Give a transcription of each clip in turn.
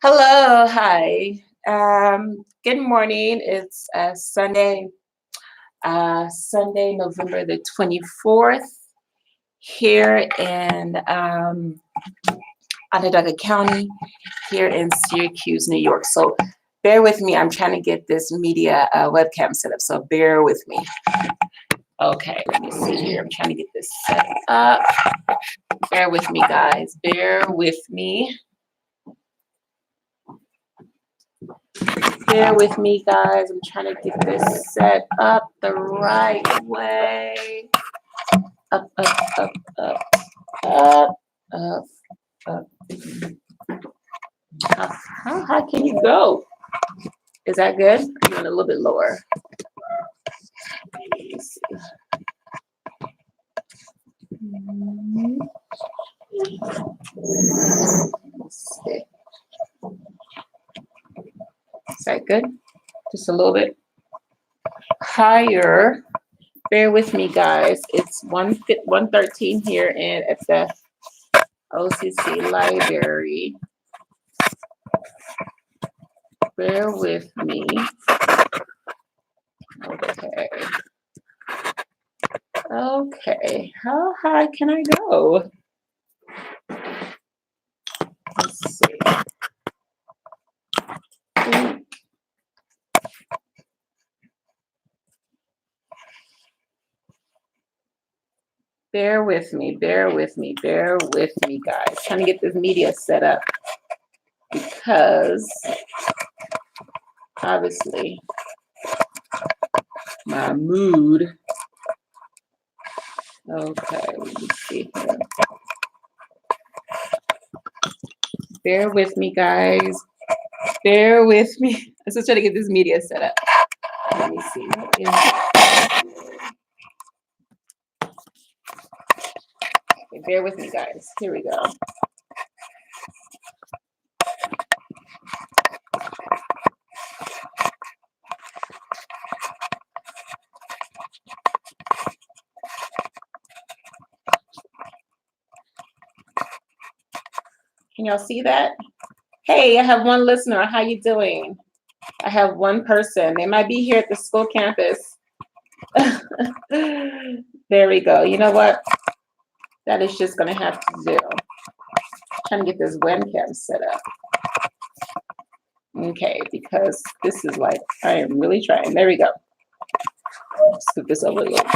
Hello, hi. Good morning. It's Sunday, November the 24th, here in Onondaga County, here in Syracuse, New York. So bear with me. I'm trying to get this media webcam set up. So bear with me. Okay, let me see here. I'm trying to get this set up. Bear with me, guys. Bear with me. Bear with me, guys. I'm trying to get this set up the right way. Up, up, up, up, up, up, up. How high can you go? Is that good? I'm going a little bit lower. Let me see. Let's see. Is that good? Just a little bit higher. Bear with me, guys. It's 113 here at the OCC library. Bear with me. Okay. Okay. How high can I go? Let's see. Bear with me, bear with me, bear with me, guys. Trying to get this media set up because obviously my mood. Okay, let me see here. Bear with me, guys. Bear with me. I'm still trying to get this media set up. Let me see. Okay, bear with me, guys. Here we go. Can y'all see that? Hey, I have one listener. How you doing? I have one person. They might be here at the school campus. There we go. You know what? That is just going to have to do. Trying to get this webcam set up. Okay, because this is like, I am really trying. There we go. Scoop this over a little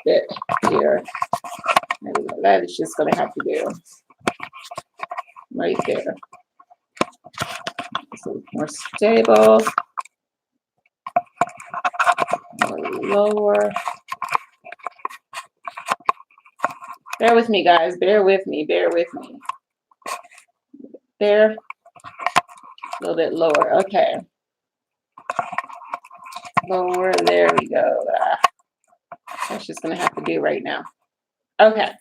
bit here. There we go. That is just going to have to do. Right there. It's a little more stable. Lower. Bear with me, guys. Bear with me. Bear with me. There. A little bit lower. Okay. Lower. There we go. That's just going to have to do right now. Okay.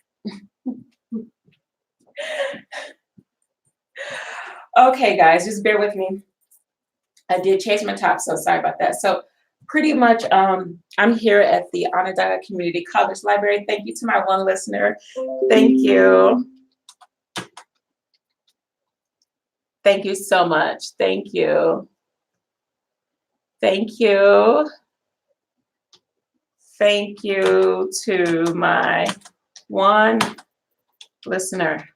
Okay, guys. Just bear with me. I did change my top, so sorry about that. So pretty much I'm here at the Onondaga Community College Library. Thank you to my one listener. Thank you. Thank you so much. Thank you. Thank you. Thank you to my one listener.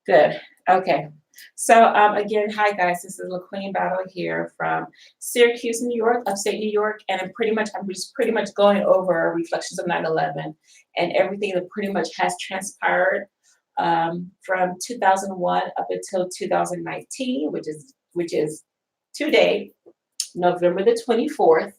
Good. Okay. So again, hi guys, this is LaQueen Battle here from Syracuse, New York, upstate New York, and I'm just pretty much going over reflections of 9/11 and everything that pretty much has transpired from 2001 up until 2019, which is today, November the 24th.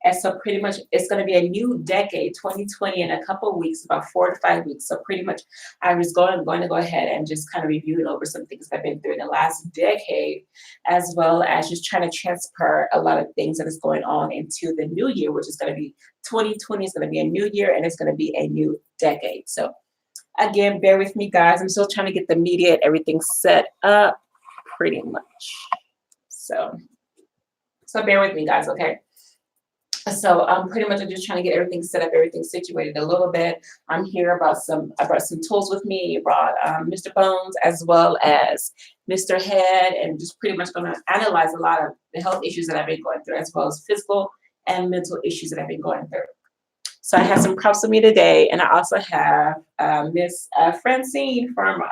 And so pretty much it's going to be a new decade, 2020, in a couple of weeks, about 4 to 5 weeks. So pretty much I'm going to go ahead and just kind of review over some things I've been through in the last decade, as well as just trying to transfer a lot of things that is going on into the new year, which is going to be 2020 is going to be a new year and it's going to be a new decade. So again, bear with me, guys. I'm still trying to get the media and everything set up pretty much. So bear with me, guys, okay? So pretty much I'm just trying to get everything set up, everything situated a little bit. I'm here I brought some tools with me. I brought Mr. Bones as well as Mr. Head, and just pretty much going to analyze a lot of the health issues that I've been going through, as well as physical and mental issues that I've been going through. So I have some props with me today, and I also have Miss Francine from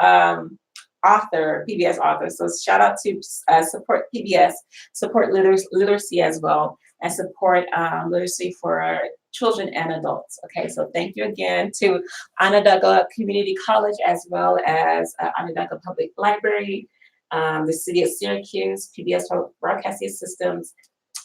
PBS author. So shout out to support PBS, support literacy as well, and support literacy for children and adults. Okay, so thank you again to Onondaga Community College as well as Onondaga Public Library, the City of Syracuse, PBS Broadcasting Systems,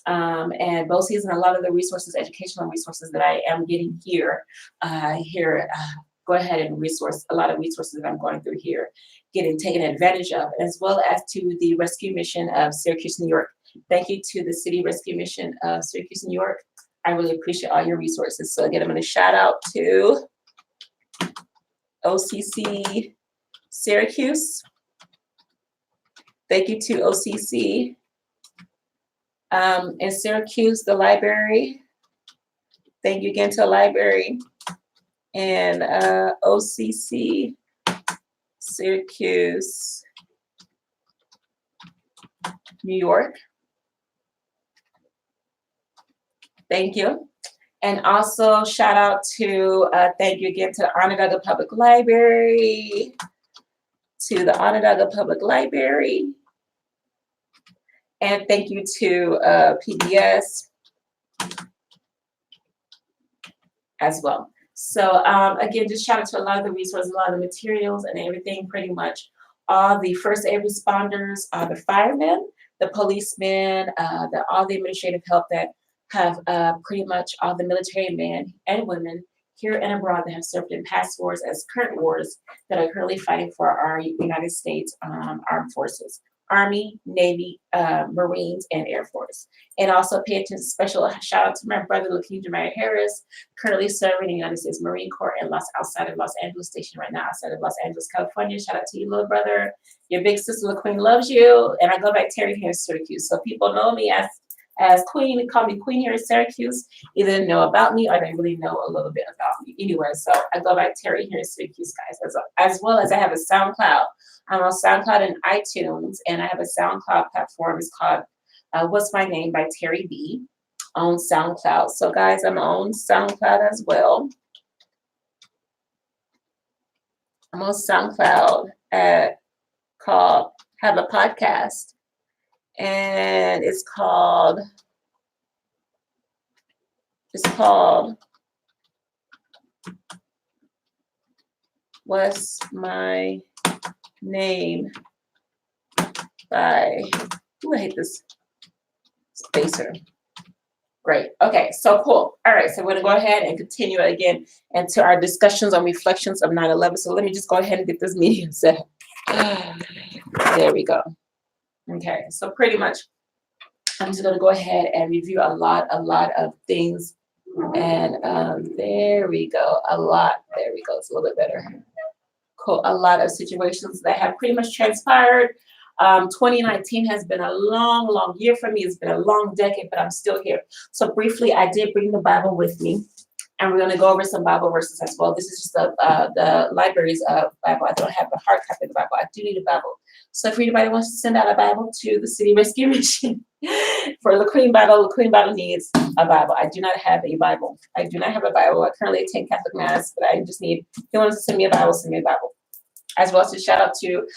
and BOCES, and a lot of the resources, educational resources that I am getting here. Go ahead and resource a lot of resources that I'm going through here, getting taken advantage of, as well as to the Rescue Mission of Syracuse, New York. Thank you to the City Rescue Mission of Syracuse, New York. I really appreciate all your resources. So again, I'm going to shout out to OCC Syracuse. Thank you to OCC in Syracuse, the library. Thank you again to the library and OCC Syracuse, New York. Thank you. And also shout out to, thank you again to the Onondaga Public Library, and thank you to PBS as well. So again, just shout out to a lot of the resources, a lot of the materials and everything, pretty much all the first aid responders, the firemen, the policemen, all the administrative help that have pretty much all the military men and women here and abroad that have served in past wars as current wars that are currently fighting for our United States armed forces. Army, Navy, Marines, and Air Force. And also pay attention, special shout out to my brother, Lakeem Jeremiah Harris, currently serving in the United States Marine Corps and outside of Los Angeles Station right now, outside of Los Angeles, California. Shout out to you, little brother. Your big sister, the Queen, loves you. And I go back Terry here in Syracuse. So people know me as Queen, call me Queen here in Syracuse. Either know about me or they really know a little bit about me. Anyway, so I go back Terry here in Syracuse, guys, as well as I have a SoundCloud. I'm on SoundCloud and iTunes, and I have a SoundCloud platform. It's called What's My Name by Terry B on SoundCloud. So guys, I'm on SoundCloud as well. I'm on SoundCloud called Have a Podcast, and it's called What's My Name by, I hate this spacer. Great. Okay, so cool. All right, so we're going to go ahead and continue again into our discussions on reflections of 9/11. So let me just go ahead and get this meeting set. There we go. Okay, so pretty much I'm just going to go ahead and review a lot of things. And there we go. There we go. It's a little bit better. Cool. A lot of situations that have pretty much transpired. 2019 has been a long year for me. It's been a long decade, but I'm still here. So briefly, I did bring the Bible with me, and we're going to go over some Bible verses as well. This is just the library's Bible. I don't have the hard copy of the Bible. I do need a Bible. So if anybody wants to send out a Bible to the City Rescue Mission for the Queen Battle needs a Bible. I do not have a Bible. I do not have a Bible. I currently attend Catholic Mass, but I just need, if you want to send me a Bible, send me a Bible. As well as a shout out to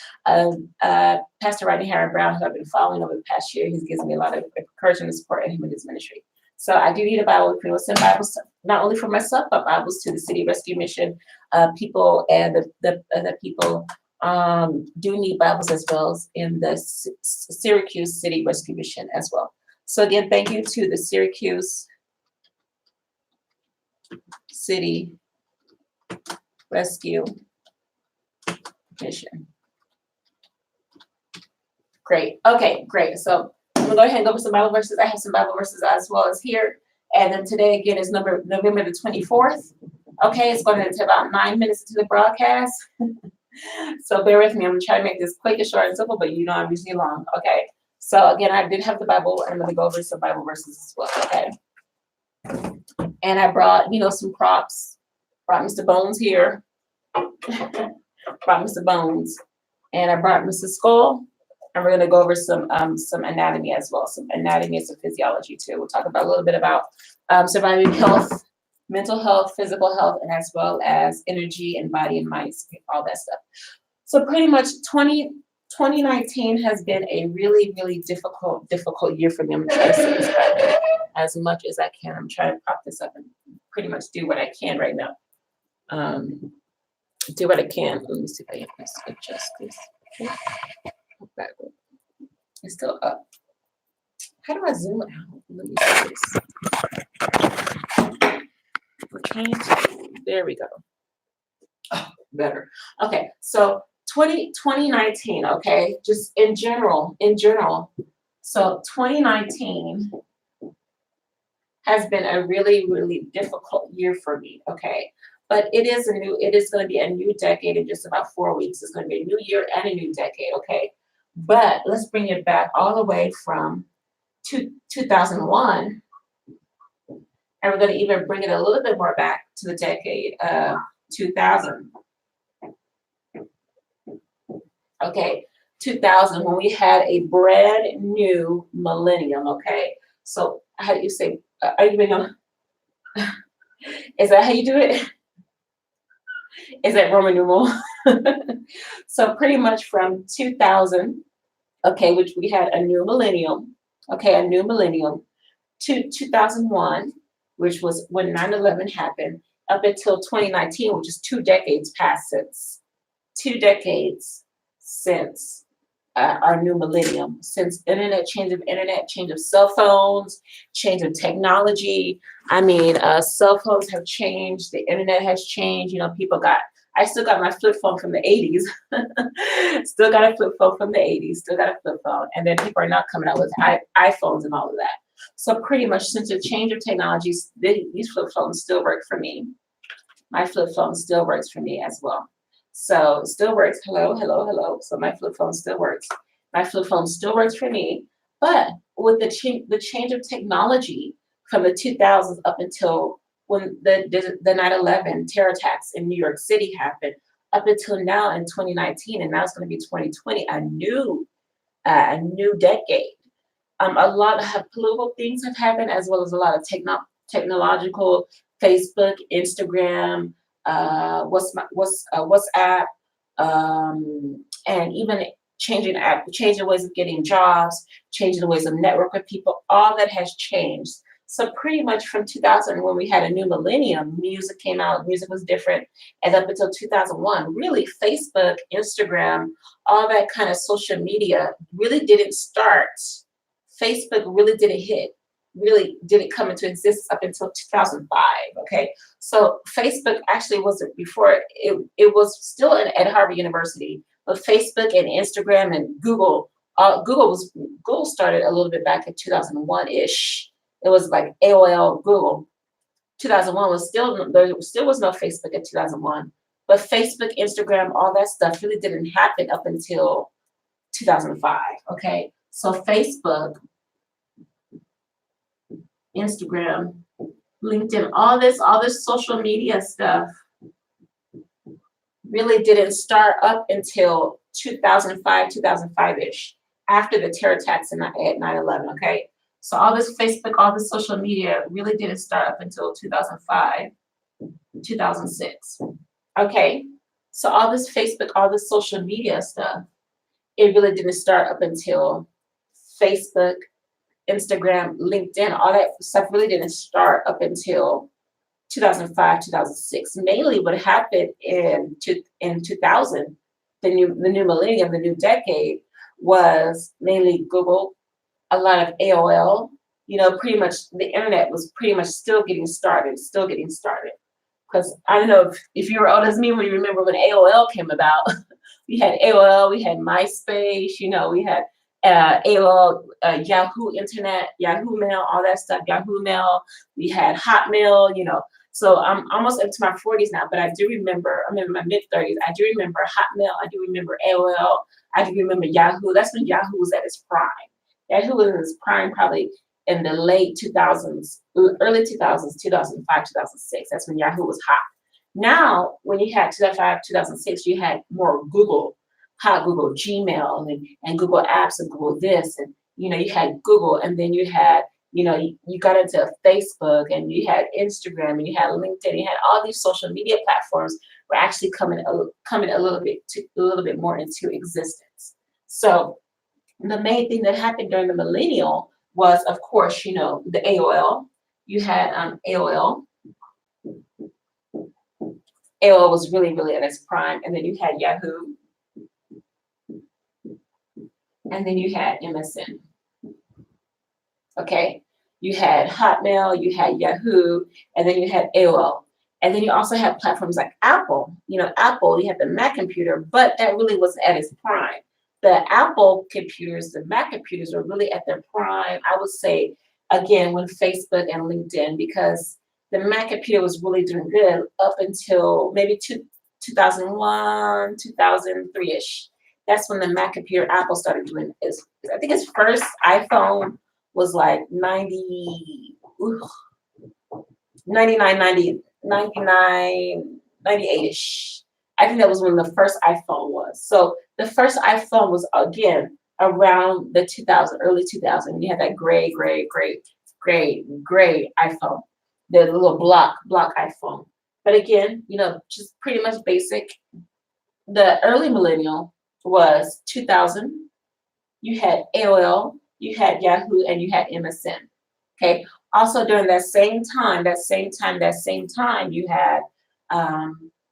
Pastor Rodney Harry Brown, who I've been following over the past year. He's given me a lot of encouragement and support in him and his ministry. So I do need a Bible. If you want to send Bibles, not only for myself, but Bibles to the City Rescue Mission people, and the people do need Bibles as well as in the Syracuse City Rescue Mission as well. So again, thank you to the Syracuse City Rescue Mission. Great. Okay, great. So I'm gonna go ahead and go over some Bible verses. I have some Bible verses as well as here. And then today again is November the 24th. Okay, it's going to take about 9 minutes into the broadcast. So bear with me. I'm gonna try to make this quick and short and simple, but you know I'm usually long. Okay. So again, I did have the Bible, and I'm gonna go over some Bible verses as well. Okay. And I brought, some props. Brought Mr. Bones here. Brought Mr. Bones. And I brought Mrs. Skull. And we're going to go over some anatomy as well, some anatomy and some physiology too. We'll talk about a little bit about surviving health, mental health, physical health, and as well as energy and body and mind, all that stuff. So pretty much 2019 has been a really, really difficult year for me. I'm trying to see this back as much as I can. I'm trying to pop this up and pretty much do what I can right now. Do what I can. Let me see if I can adjust this. Okay. Backward. It's still up. How do I zoom out? Let me see this. We're trying to, there we go. Oh, better. Okay, so 2019, okay, just in general. So 2019 has been a really, really difficult year for me, okay? But it is going to be a new decade in just about 4 weeks. It's going to be a new year and a new decade, okay? But let's bring it back all the way from 2001. And we're going to even bring it a little bit more back to the decade of 2000. Okay, 2000, when we had a brand new millennium, okay? So how do you say, are you even gonna, is that how you do it? Is that Roman numeral? So pretty much from 2000, okay, which we had a new millennium, okay, a new millennium, to 2001, which was when 9/11 happened, up until 2019, which is 2 decades past since, 2 decades since our new millennium, since change of cell phones, change of technology. I mean, cell phones have changed, the internet has changed. I still got my flip phone from the 80s. Still got a flip phone from the 80s, still got a flip phone. And then people are now coming out with iPhones and all of that. So pretty much since the change of technologies, these flip phones still work for me. My flip phone still works for me as well. So still works. Hello, hello, hello. So my flip phone still works. My flip phone still works for me. But with the change of technology from the 2000s up until when the 9/11 terror attacks in New York City happened, up until now in 2019, and now it's going to be 2020, a new decade. A lot of political things have happened, as well as a lot of technological, Facebook, Instagram, WhatsApp, and even changing ways of getting jobs, changing the ways of network with people. All that has changed. So pretty much from 2000, when we had a new millennium, music came out, music was different, and up until 2001, really Facebook, Instagram, all that kind of social media really didn't start. Facebook really didn't come into existence up until 2005, okay? So Facebook actually wasn't before, it was still at Harvard University, but Facebook and Instagram and Google started a little bit back in 2001-ish. It was like AOL, Google. 2001 there still was no Facebook in 2001, but Facebook, Instagram, all that stuff really didn't happen up until 2005, okay? So Facebook, Instagram, LinkedIn, all this social media stuff really didn't start up until 2005-ish, after the terror attacks at 9/11, okay? So all this Facebook, all this social media really didn't start up until 2005, 2006, okay? So all this Facebook, all this social media stuff, it really didn't start up until Facebook, Instagram, LinkedIn, all that stuff really didn't start up until 2005, 2006. Mainly what happened in 2000, the new millennium, the new decade, was mainly Google, a lot of AOL, pretty much the internet was pretty much still getting started. Because I don't know if you were old as me when you remember when AOL came about. We had AOL, we had MySpace, we had AOL, Yahoo Internet, Yahoo Mail, all that stuff, Yahoo Mail. We had Hotmail, So I'm almost up to my 40s now, but I'm in my mid-30s. I do remember Hotmail. I do remember AOL. I do remember Yahoo. That's when Yahoo was at its prime. Yahoo was in its prime probably in the late 2000s, early 2000s, 2005, 2006. That's when Yahoo was hot. Now, when you had 2005, 2006, you had more Google, hot Google, Gmail, and Google Apps and Google this, and you had Google, and then you had you got into Facebook, and you had Instagram, and you had LinkedIn, you had all these social media platforms were actually coming a little bit more into existence. So the main thing that happened during the millennial was, of course, the AOL. You had AOL. AOL was really, really at its prime, and then you had Yahoo, and then you had MSN. Okay, you had Hotmail, you had Yahoo, and then you had AOL. And then you also had platforms like Apple. Apple, you had the Mac computer, but that really wasn't at its prime. The Apple computers, the Mac computers were really at their prime, I would say, again, when Facebook and LinkedIn, because the Mac computer was really doing good up until maybe 2001, 2003-ish. That's when the Mac computer, Apple started doing is. I think its first iPhone was like 98-ish. I think that was when the first iPhone was. So the first iPhone was, again, around the early 2000. You had that gray iPhone, the little block iPhone. But again, just pretty much basic. The early millennial was 2000. You had AOL, you had Yahoo, and you had MSN. Okay. Also during that same time, you had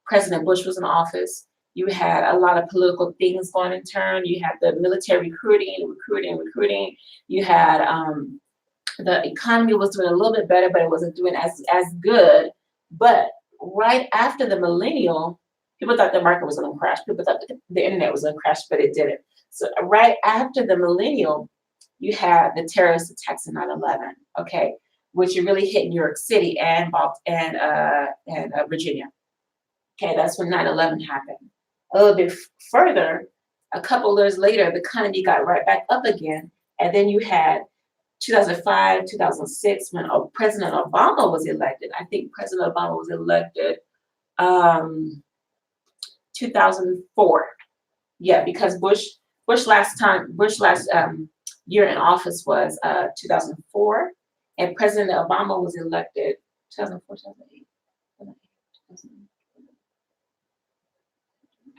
President Bush was in office. You had a lot of political things going in turn. You had the military recruiting. You had the economy was doing a little bit better, but it wasn't doing as good. But right after the millennial, people thought the market was going to crash. People thought the internet was going to crash, but it didn't. So right after the millennial, you had the terrorist attacks in 9/11, okay, which really hit New York City and Virginia. Okay, that's when 9/11 happened. A little bit further, a couple years later, the economy got right back up again, and then you had 2005, 2006, when President Obama was elected. I think President Obama was elected 2004. Yeah, because Bush last year in office was 2004, and President Obama was elected 2004, 2008.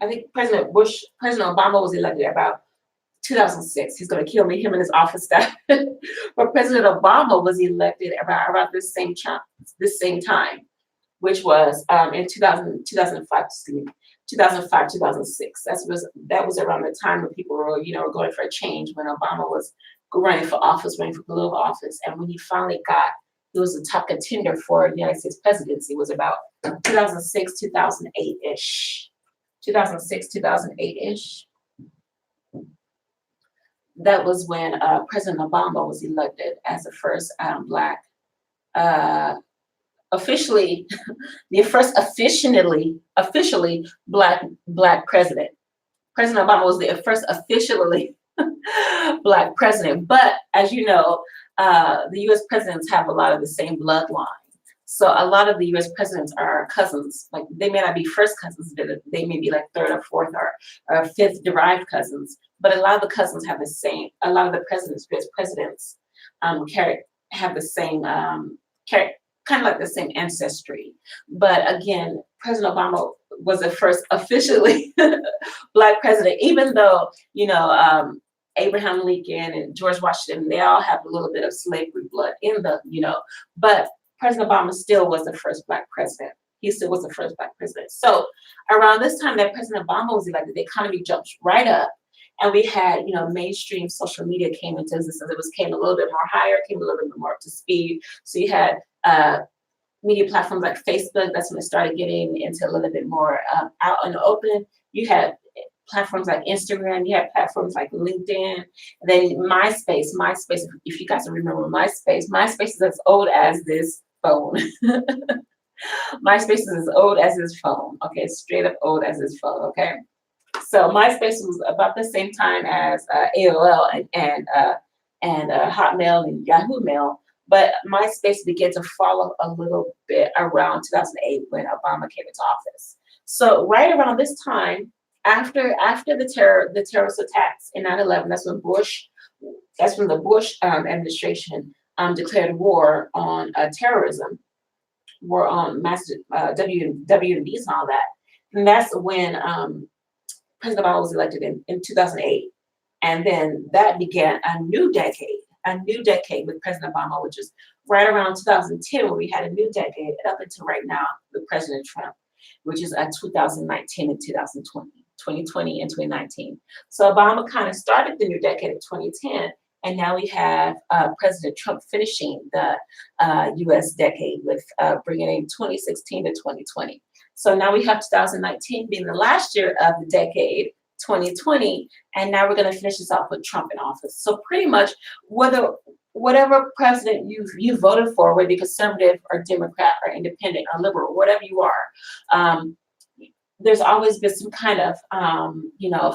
I think President Obama was elected about 2006. He's going to kill me, him and his office staff. But President Obama was elected about this same time, which was in 2005, 2006. That was around the time when people were, going for a change, when Obama was running for political office. And when he finally he was the top contender for the United States presidency, was about 2006, 2008-ish. 2006, 2008-ish. That was when President Obama was elected as the first Black, officially Black president. President Obama was the first officially Black president. But as you know, the U.S. presidents have a lot of the same bloodline. So a lot of the U.S. presidents are cousins. Like, they may not be first cousins, but they may be like third or fourth or fifth derived cousins. But a lot of the cousins have the same. A lot of the U.S. presidents have the same kind of like the same ancestry. But again, President Obama was the first officially Black president, even though Abraham Lincoln and George Washington, they all have a little bit of slavery blood in them, but President Obama still was the first Black president. He still was the first Black president. So around this time that President Obama was elected, the economy jumped right up. And we had, mainstream social media came into existence. Came a little bit more higher, came a little bit more up to speed. So you had media platforms like Facebook. That's when it started getting into a little bit more out in the open. You had platforms like Instagram. You had platforms like LinkedIn. And then MySpace. If you guys remember MySpace is as old as this phone. MySpace is as old as this phone. Okay, straight up old as this phone. Okay. So MySpace was about the same time as AOL and and Hotmail and Yahoo Mail. But MySpace began to follow a little bit around 2008 when Obama came into office. So right around this time, after the terrorist attacks in 9/11, that's when the Bush administration declared war on terrorism, war on massive WMDs and all that. And that's when President Obama was elected in 2008. And then that began a new decade with President Obama, which is right around 2010 when we had a new decade, and up until right now with President Trump, which is 2019 and 2020 and 2019. So Obama kind of started the new decade in 2010, and now we have President Trump finishing the U.S. decade with bringing in 2016 to 2020. So now we have 2019 being the last year of the decade, 2020, and now we're going to finish this off with Trump in office. So pretty much whatever president you voted for, whether you're conservative or Democrat or independent or liberal, whatever you are, there's always been some kind of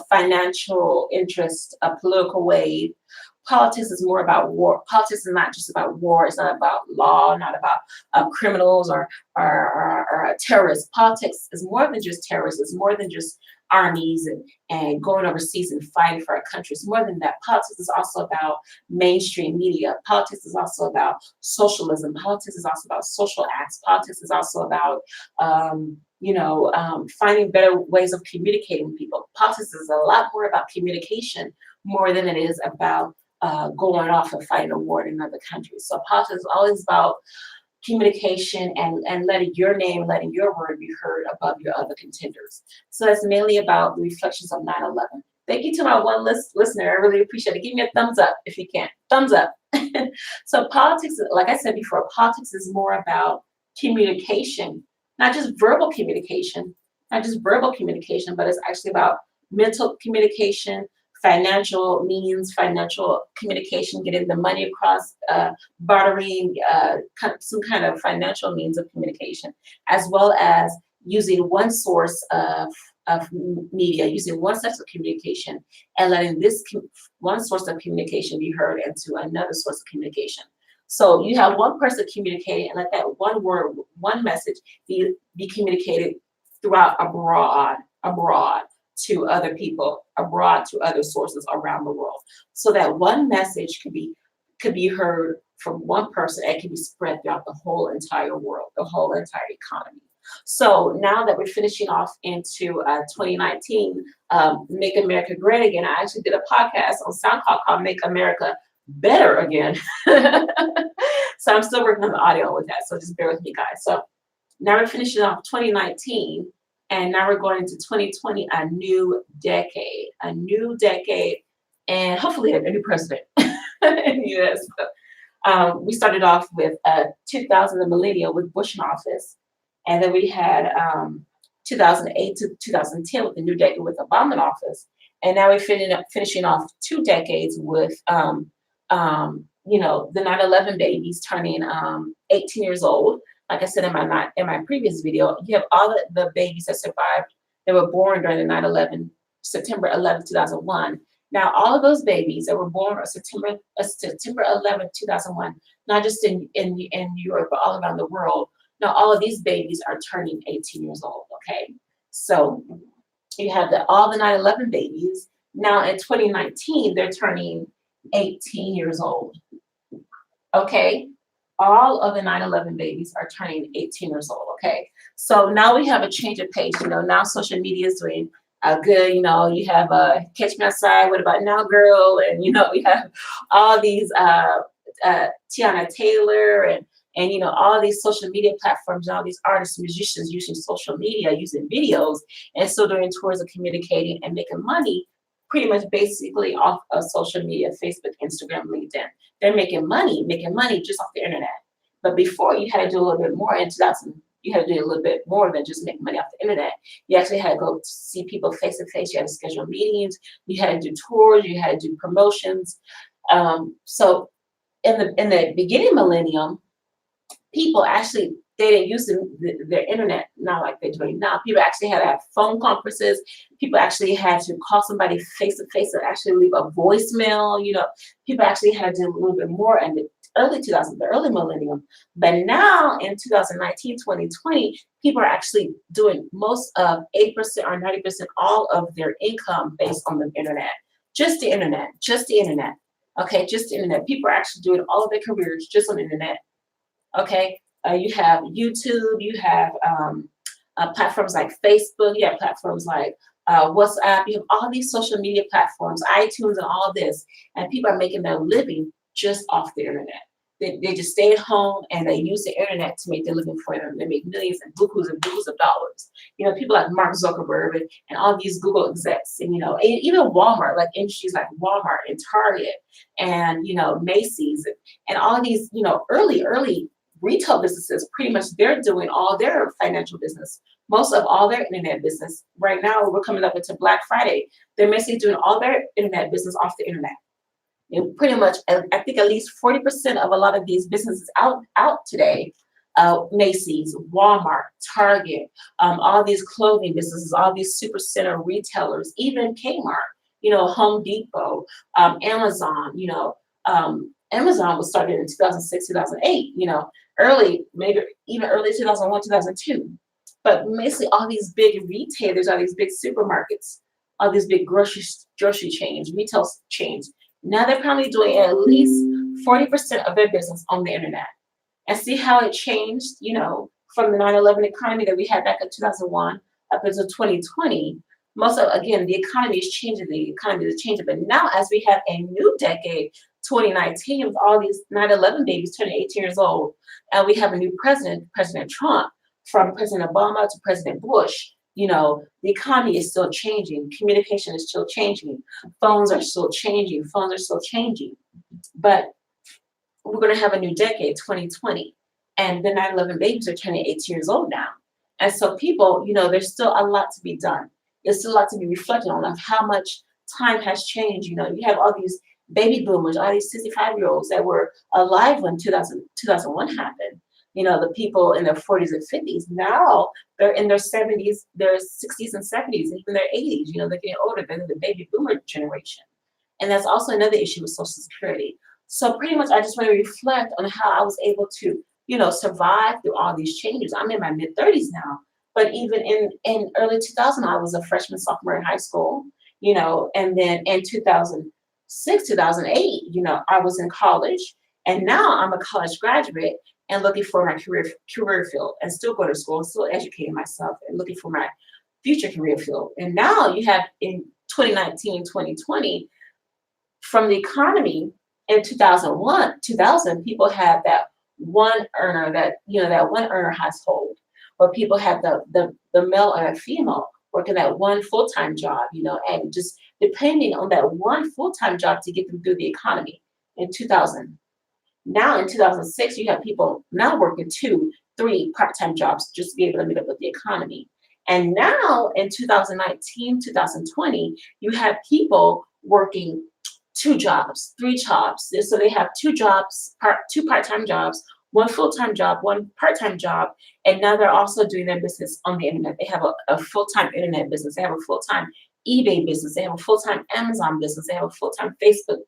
financial interest, a political wave. Politics is more about war. Politics is not just about war. It's not about law, not about criminals or terrorists. Politics is more than just terrorists. It's more than just armies and going overseas and fighting for our country. It's more than that. Politics is also about mainstream media. Politics is also about socialism. Politics is also about social acts. Politics is also about finding better ways of communicating with people. Politics is a lot more about communication more than it is about going off and fighting a war in another country. So politics is always about communication and letting your name, letting your word be heard above your other contenders. So that's mainly about the reflections of 9/11. Thank you to my one listener. I really appreciate it. Give me a thumbs up if you can. Thumbs up. So politics, like I said before, politics is more about communication, not just verbal communication, but it's actually about mental communication, financial means, financial communication, getting the money across, bartering, some kind of financial means of communication, as well as using one source of media, using one source of communication, and letting this one source of communication be heard into another source of communication. So you have one person communicating, and let that one word, one message be communicated throughout abroad to other people, abroad to other sources around the world. So that one message could be heard from one person and can be spread throughout the whole entire world, the whole entire economy. So now that we're finishing off into 2019, Make America Great Again, I actually did a podcast on SoundCloud called Make America Better Again. So I'm still working on the audio with that, so just bear with me, guys. So now we're finishing off 2019, and now we're going into 2020, a new decade, and hopefully a new president in the U.S. We started off with 2000, the millennial, with Bush in office, and then we had 2008 to 2010 with the new decade with Obama in office, and now we're finishing off 2 decades with the 9/11 babies turning 18 years old. Like I said in my previous video, you have all the babies that survived. They were born during the 9/11, September 11, 2001. Now, all of those babies that were born on September 11, 2001, not just in Europe, but all around the world. Now, all of these babies are turning 18 years old, okay? So you have all the 9/11 babies. Now, in 2019, they're turning 18 years old, okay? All of the 9/11 babies are turning 18 years old, okay? So now we have a change of pace. Now social media is doing good. You have Catch Me Outside, What About Now Girl, and we have all these Tiana Taylor and all these social media platforms and all these artists, musicians using social media, using videos, and still doing tours of communicating and making money pretty much basically off of social media, Facebook, Instagram, LinkedIn. They're making money just off the internet. But before, you had to do a little bit more. In 2000, you had to do a little bit more than just make money off the internet. You actually had to go see people face to face. You had to schedule meetings. You had to do tours. You had to do promotions. So in the beginning millennium, people actually they didn't use their internet not like they're doing now. People actually had to have phone conferences. People actually had to call somebody face to face and actually leave a voicemail. People actually had to do a little bit more in the early 2000s, the early millennium. But now in 2019, 2020, people are actually doing most of 80% or 90% all of their income based on the internet. Just the internet, just the internet. Okay, just the internet. People are actually doing all of their careers just on the internet. Okay, you have YouTube, you have platforms like Facebook, you have platforms like WhatsApp, you have all these social media platforms, iTunes, and all of this, and people are making their living just off the internet. They just stay at home and they use the internet to make their living for them. They make millions and bukus of dollars. People like Mark Zuckerberg and all these Google execs, and even Walmart, like industries like Walmart and Target and Macy's and all these early retail businesses. Pretty much they're doing all their financial business, most of all their internet business. Right now we're coming up into Black Friday. They're basically doing all their internet business off the internet. Pretty much, I think at least 40% of a lot of these businesses out today, Macy's, Walmart, Target, all these clothing businesses, all these super center retailers, even Kmart, Home Depot, Amazon, Amazon was started in 2006, 2008, early, maybe even early 2001, 2002. But basically all these big retailers, all these big supermarkets, all these big grocery chains, retail chains, now they're probably doing at least 40% of their business on the internet. And see how it changed, from the 9/11 economy that we had back in 2001 up until 2020. Most of, again, the economy is changing, but now as we have a new decade, 2019, with all these 9/11 babies turning 18 years old, and we have a new president, President Trump, from President Obama to President Bush. The economy is still changing. Communication is still changing. Phones are still changing. But we're going to have a new decade, 2020. And the 9/11 babies are turning 18 years old now. And so people, there's still a lot to be done. There's still a lot to be reflected on of how much time has changed. You have all these baby boomers, all these 65-year-olds that were alive when 2001 happened. The people in their 40s and 50s, now they're in their 70s, their 60s and 70s, and even their 80s. They're getting older than the baby boomer generation. And that's also another issue with Social Security. So pretty much I just want to reflect on how I was able to, survive through all these changes. I'm in my mid-30s now, but even in early 2000, I was a freshman, sophomore in high school, and then in 2006, 2008, I was in college, and now I'm a college graduate and looking for my career field and still going to school and still educating myself and looking for my future career field. And now you have in 2019, 2020, from the economy in 2000, people have that one earner, that one earner household, or people have the male or the female working that one full-time job, and just depending on that one full-time job to get them through the economy in 2000. Now in 2006, you have people now working 2, 3 part-time jobs just to be able to meet up with the economy. And now in 2019, 2020, you have people working 2 jobs, 3 jobs. So they have 2 jobs, 2 part-time jobs, 1 full-time job, 1 part-time job, and now they're also doing their business on the internet. They have a full-time internet business. They have a full-time eBay business. They have a full-time Amazon business. They have a full-time Facebook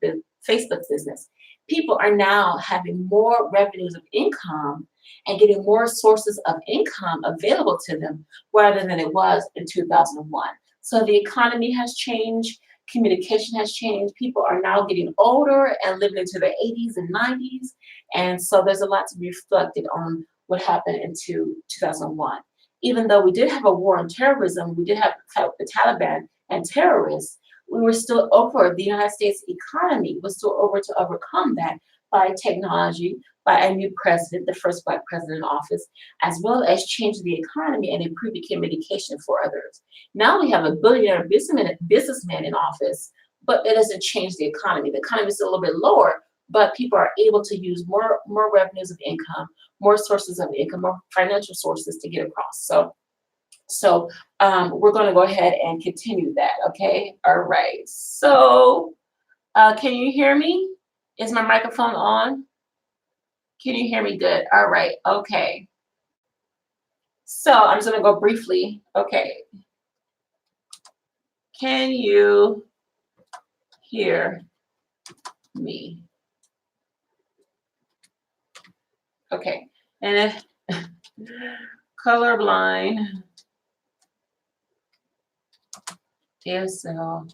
business. People are now having more revenues of income and getting more sources of income available to them rather than it was in 2001. So the economy has changed. Communication has changed. People are now getting older and living into their 80s and 90s. And so there's a lot to be reflected on what happened in 2001. Even though we did have a war on terrorism, we did have the Taliban and terrorists, we were still over, the United States economy was still over to overcome that by technology, by a new president, the first Black president in office, as well as changing the economy and improving communication for others. Now we have a billionaire businessman in office, but it doesn't change the economy. The economy is still a little bit lower, but people are able to use more revenues of income, more sources of income, more financial sources to get across. So we're going to go ahead and continue that, okay? All right. So can you hear me? Is my microphone on? Can you hear me good? All right. Okay. So I'm just gonna go briefly. Okay, can you hear me? Okay, and if colorblind, ASL,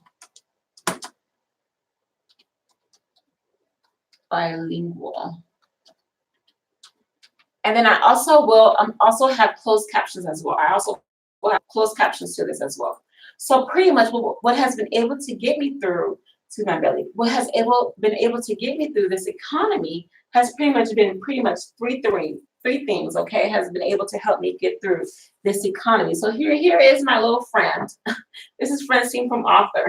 bilingual. And then I also will also have closed captions as well. I also will have closed captions to this as well. So pretty much what has been able to get me through to my belly, what has been able to get me through this economy has pretty much been three things, okay, has been able to help me get through this economy. So here is my little friend. This is Francine from Author.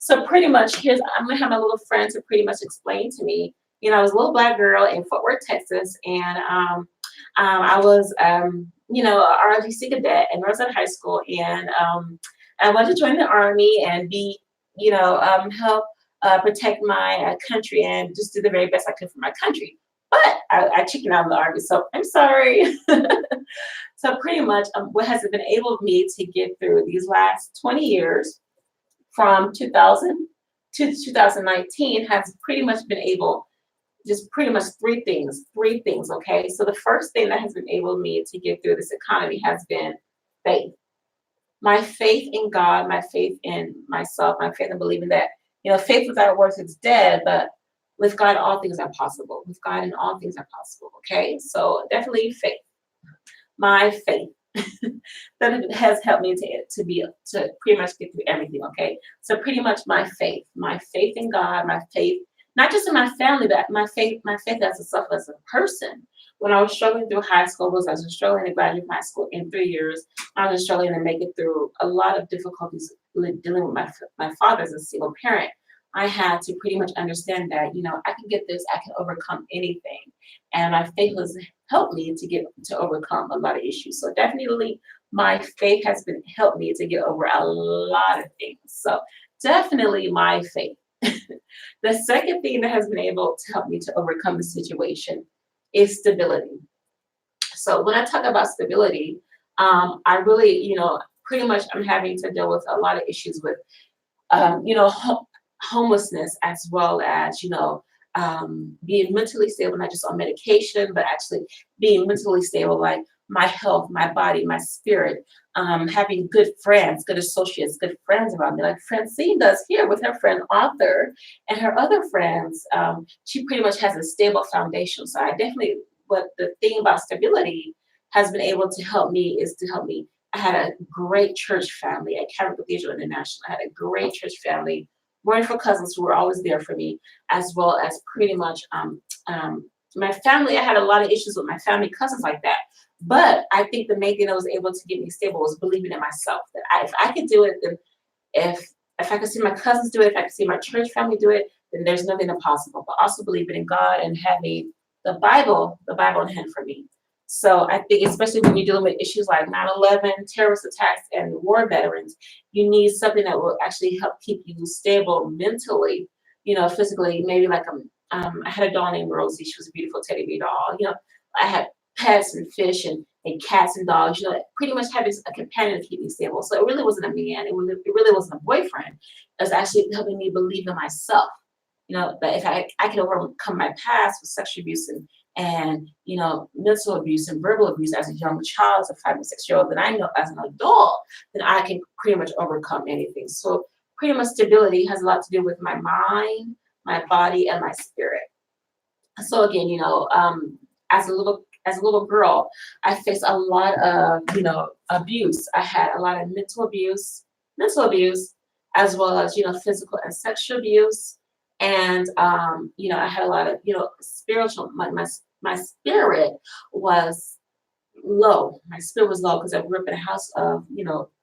So pretty much I'm gonna have my little friend to pretty much explain to me. I was a little black girl in Fort Worth, Texas, and I was a ROTC cadet in Roseland High School, and I wanted to join the army and be help protect my country and just do the very best I could for my country. But I chickened out of the army, so I'm sorry. So pretty much what has been able me to get through these last 20 years from 2000 to 2019 has pretty much been able, just pretty much three things, okay? So the first thing that has been able me to get through this economy has been faith. My faith in God, my faith in myself, my faith in believing that, faith without works is dead, but with God, all things are possible. With God, and all things are possible, okay? So definitely faith. My faith that has helped me to pretty much get through everything, okay? So pretty much my faith in God, my faith, not just in my family, but my faith as a person. When I was struggling through high school, I was struggling to graduate high school in 3 years. I was struggling to make it through a lot of difficulties dealing with my father as a single parent. I had to pretty much understand that, I can get this, I can overcome anything. And my faith has helped me to overcome a lot of issues. So definitely my faith has been helped me to get over a lot of things. So definitely my faith. The second thing that has been able to help me to overcome the situation is stability. So when I talk about stability, I really, pretty much I'm having to deal with a lot of issues with, homelessness, as well as, being mentally stable, not just on medication, but actually being mentally stable, like my health, my body, my spirit, having good friends, good associates, good friends around me, like Francine does here with her friend Author and her other friends. She pretty much has a stable foundation. So what the thing about stability has been able to help me is to help me. I had a great church family at Calvary Cathedral International. I had a great church family, wonderful cousins who were always there for me, as well as pretty much my family. I had a lot of issues with my family, cousins like that. But I think the main thing that was able to get me stable was believing in myself. That if I could do it, then if I could see my cousins do it, if I could see my church family do it, then there's nothing impossible. But also believing in God and having the Bible in hand for me. So I think, especially when you're dealing with issues like 9/11, terrorist attacks, and war veterans, you need something that will actually help keep you stable mentally, physically. Maybe like I had a doll named Rosie. She was a beautiful teddy bear doll. I had pets and fish and cats and dogs. Pretty much having a companion to keep me stable. So it really wasn't a man. It really wasn't a boyfriend. It was actually helping me believe in myself. That if I could overcome my past with sexual abuse and mental abuse and verbal abuse as a young child, as a 5 or 6 year old, then I know as an adult, then I can pretty much overcome anything. So pretty much stability has a lot to do with my mind, my body, and my spirit. So again, as a little girl, I faced a lot of abuse. I had a lot of mental abuse, as well as physical and sexual abuse. And I had a lot of spiritual. My spirit was low. My spirit was low because I grew up in a house of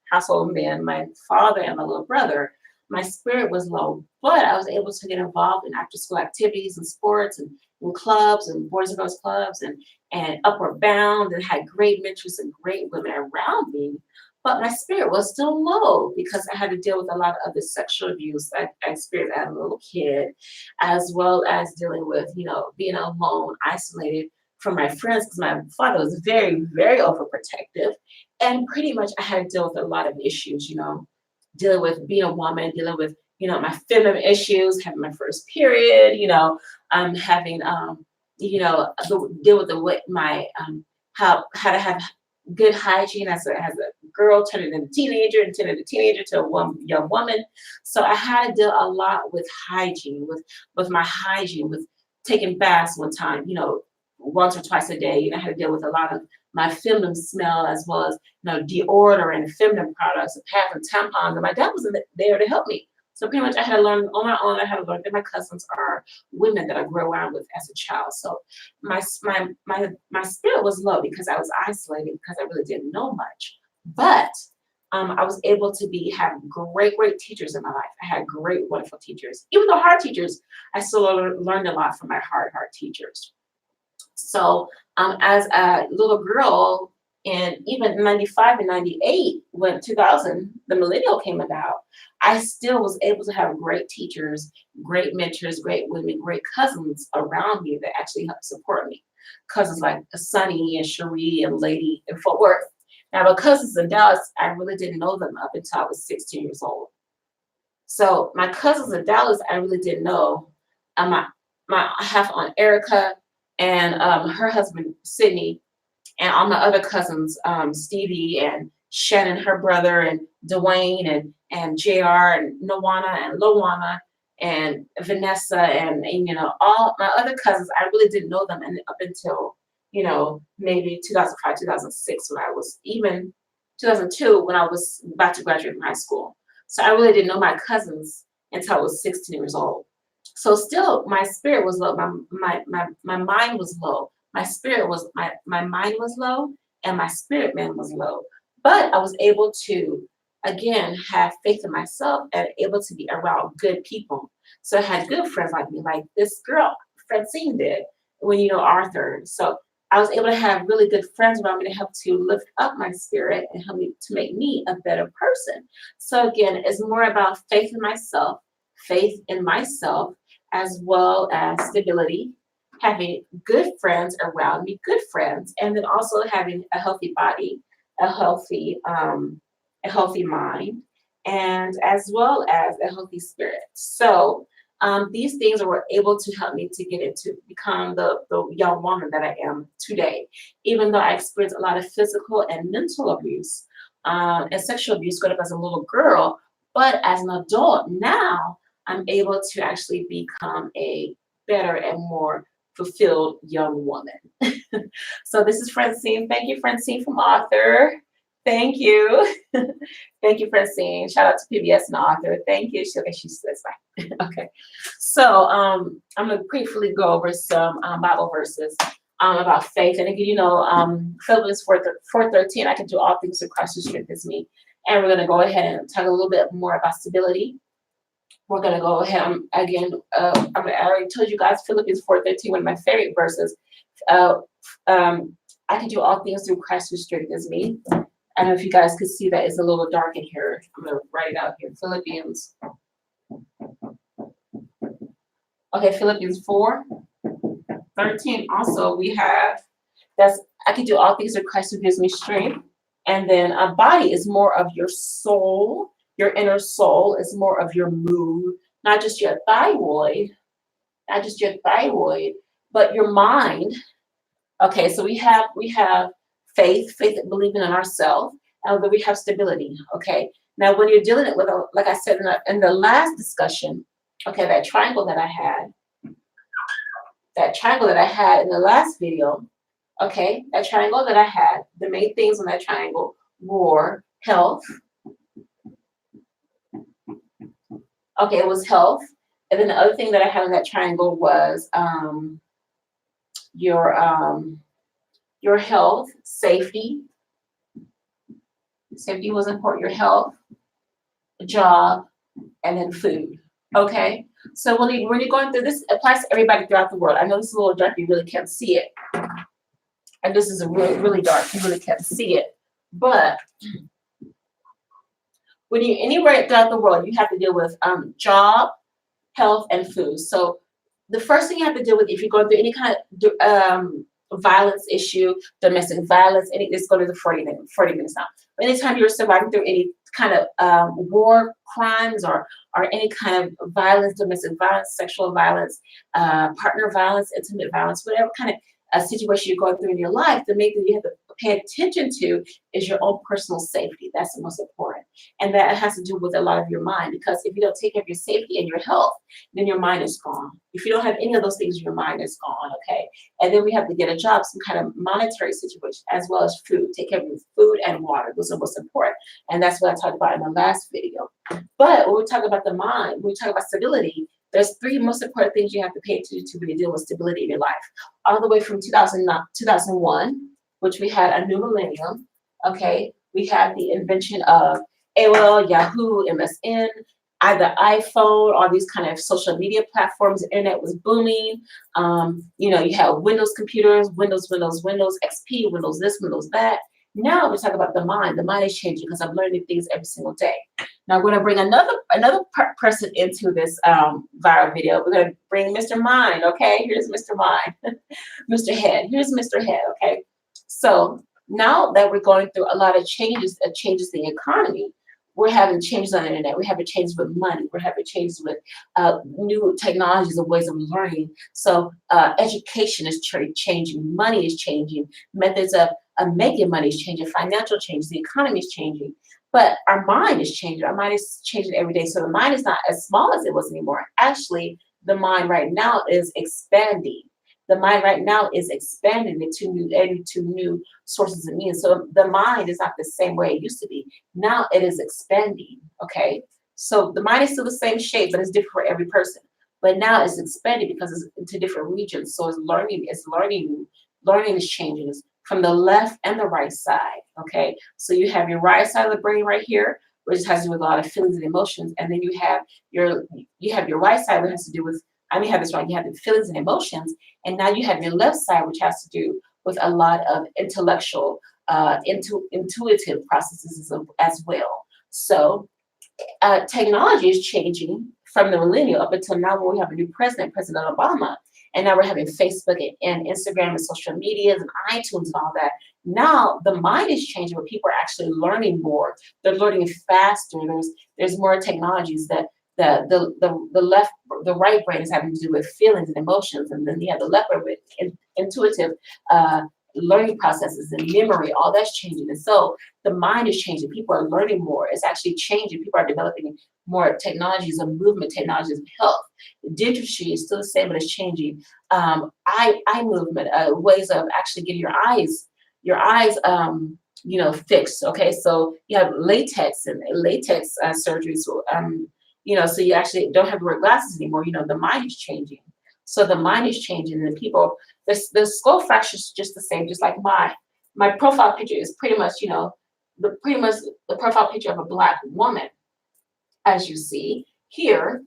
household men, my father and my little brother. My spirit was low, but I was able to get involved in after school activities and sports and clubs and boys and girls clubs and Upward Bound, and had great mentors and great women around me. But my spirit was still low because I had to deal with a lot of the sexual abuse I experienced as a little kid, as well as dealing with, being alone, isolated, from my friends because my father was very, very overprotective. And pretty much I had to deal with a lot of issues, dealing with being a woman, dealing with, my feminine issues, having my first period, having, deal with the way how to have good hygiene as a girl turning into a teenager and turning a teenager to a young woman. So I had to deal a lot with hygiene, with my hygiene, with taking baths one time, once or twice a day. I had to deal with a lot of my feminine smell as well as deodorant and feminine products and pads and tampons. And my dad wasn't there to help me. So pretty much I had to learn on my own. I had to learn that my cousins are women that I grew around with as a child. So my spirit was low because I was isolated because I really didn't know much. But I was able to have great, great teachers in my life. I had great, wonderful teachers. Even though hard teachers, I still learned a lot from my hard teachers. So as a little girl, and even 95 and 98, when 2000, the millennial came about, I still was able to have great teachers, great mentors, great women, great cousins around me that actually helped support me. Cousins like Sunny and Cherie and Lady in Fort Worth. Now, my cousins in Dallas, I really didn't know them up until I was 16 years old. So my cousins in Dallas, I really didn't know. My half aunt Erica and her husband Sydney, and all my other cousins, Stevie and Shannon, her brother, and Dwayne and JR and Nowana and Lowana and Vanessa and all my other cousins, I really didn't know them and up until maybe 2005, 2006 when I was even 2002 when I was about to graduate from high school. So I really didn't know my cousins until I was 16 years old. So still my spirit was low. My mind was low. My spirit was my mind was low and my spirit man was low. But I was able to again have faith in myself and able to be around good people. So I had good friends like me, like this girl, Francine did, when Arthur. So I was able to have really good friends around me to help to lift up my spirit and help me to make me a better person. So again, it's more about faith in myself, as well as stability, having good friends around me, good friends, and then also having a healthy body, a healthy mind, and as well as a healthy spirit. So these things were able to help me to become the young woman that I am today, even though I experienced a lot of physical and mental abuse and sexual abuse growing up as a little girl. But as an adult now, I'm able to actually become a better and more fulfilled young woman. So this is Francine. Thank you, Francine from Author. Thank you. Thank you, Francine. Shout out to PBS and Author. Thank you. She says bye. Okay. So I'm going to briefly go over some Bible verses about faith. And again, Philippians 4:13, I can do all things through Christ who strengthens me. And we're going to go ahead and talk a little bit more about stability. We're going to go ahead again. I already told you guys Philippians 4:13, one of my favorite verses. I can do all things through Christ who strengthens me. I don't know if you guys could see that it's a little dark in here. I'm going to write it out here. Philippians. Okay, Philippians 4:13. Also, we have I can do all things through Christ who gives me strength. And then a body is more of your soul. Your inner soul is more of your mood, not just your thyroid, but your mind. Okay, so we have faith believing in ourselves, and then we have stability. Okay, now when you're dealing with, like I said in the last discussion, okay, that triangle that I had in the last video, okay, that triangle that I had, the main things on that triangle were health. Okay, it was health. And then the other thing that I had in that triangle was your health, safety. Safety was important, your health, job, and then food. Okay? So when you're going through this, it applies to everybody throughout the world. I know this is a little dark, you really can't see it. And this is really, really dark, you really can't see it. But when you're anywhere throughout the world, you have to deal with job, health, and food. So the first thing you have to deal with if you're going through any kind of violence issue, domestic violence, and it's going to the 40 minutes now. Anytime you're surviving through any kind of war crimes or any kind of violence, domestic violence, sexual violence, partner violence, intimate violence, whatever kind of situation you're going through in your life, the main thing you have to pay attention to is your own personal safety. That's the most important. And that has to do with a lot of your mind, because if you don't take care of your safety and your health, then your mind is gone. If you don't have any of those things, your mind is gone, okay? And then we have to get a job, some kind of monetary situation, as well as food. Take care of your food and water. Those are most important. And that's what I talked about in the last video. But when we talk about the mind, when we talk about stability, there's three most important things you have to pay attention to when you deal with stability in your life. All the way from 2001, which we had a new millennium, okay? We had the invention of AOL, Yahoo, MSN, either iPhone, all these kind of social media platforms. The internet was booming. You know, you had Windows computers, Windows XP, Windows this, Windows that. Now we talk about the mind. The mind is changing because I'm learning things every single day. Now we're going to bring another person into this viral video. We're going to bring Mr. Mind, okay? Here's Mr. Mind. Mr. Head. Here's Mr. Head, okay? So now that we're going through a lot of changes in the economy, we're having changes on the internet. We're having changes with money. We're having changes with new technologies and ways of learning. So education is changing. Money is changing. Methods of making money is changing. Financial change. The economy is changing. But our mind is changing. Our mind is changing every day. So the mind is not as small as it was anymore. Actually, the mind right now is expanding. The mind right now is expanding into new sources of meaning. So the mind is not the same way it used to be. Now it is expanding, okay? So the mind is still the same shape, but it's different for every person. But now it's expanding because it's into different regions. So learning is changing from the left and the right side, okay? So you have your right side of the brain right here, which has to do with a lot of feelings and emotions. And then you have your right side, which has to do with, I may have this wrong, you have the feelings and emotions, and now you have your left side, which has to do with a lot of intellectual, intuitive processes as well. So technology is changing from the millennium up until now when we have a new president, President Obama, and now we're having Facebook and Instagram and social media and iTunes and all that. Now the mind is changing where people are actually learning more. They're learning faster. There's more technologies that the right brain is having to do with feelings and emotions, and then you have the left brain with intuitive learning processes and memory. All that's changing, and so the mind is changing. People are learning more. It's actually changing. People are developing more technologies of movement, technologies of health. Dentistry is still the same, but it's changing. Eye movement, ways of actually getting your eyes fixed. Okay, so you have latex surgeries. So you actually don't have to wear glasses anymore. The mind is changing. So the mind is changing, and people, the skull fracture is just the same, just like my profile picture is pretty much, the profile picture of a Black woman, as you see here.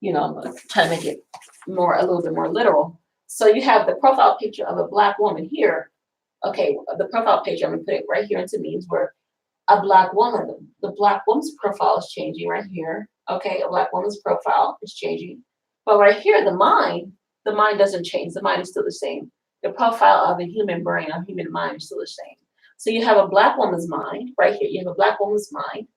I'm going to try to make it a little bit more literal. So you have the profile picture of a Black woman here. Okay, the profile picture, I'm going to put it right here into means where a Black woman, the Black woman's profile is changing right here. Okay, a Black woman's profile is changing. But right here, the mind doesn't change. The mind is still the same. The profile of a human brain, a human mind is still the same. So you have a Black woman's mind right here. You have a Black woman's mind.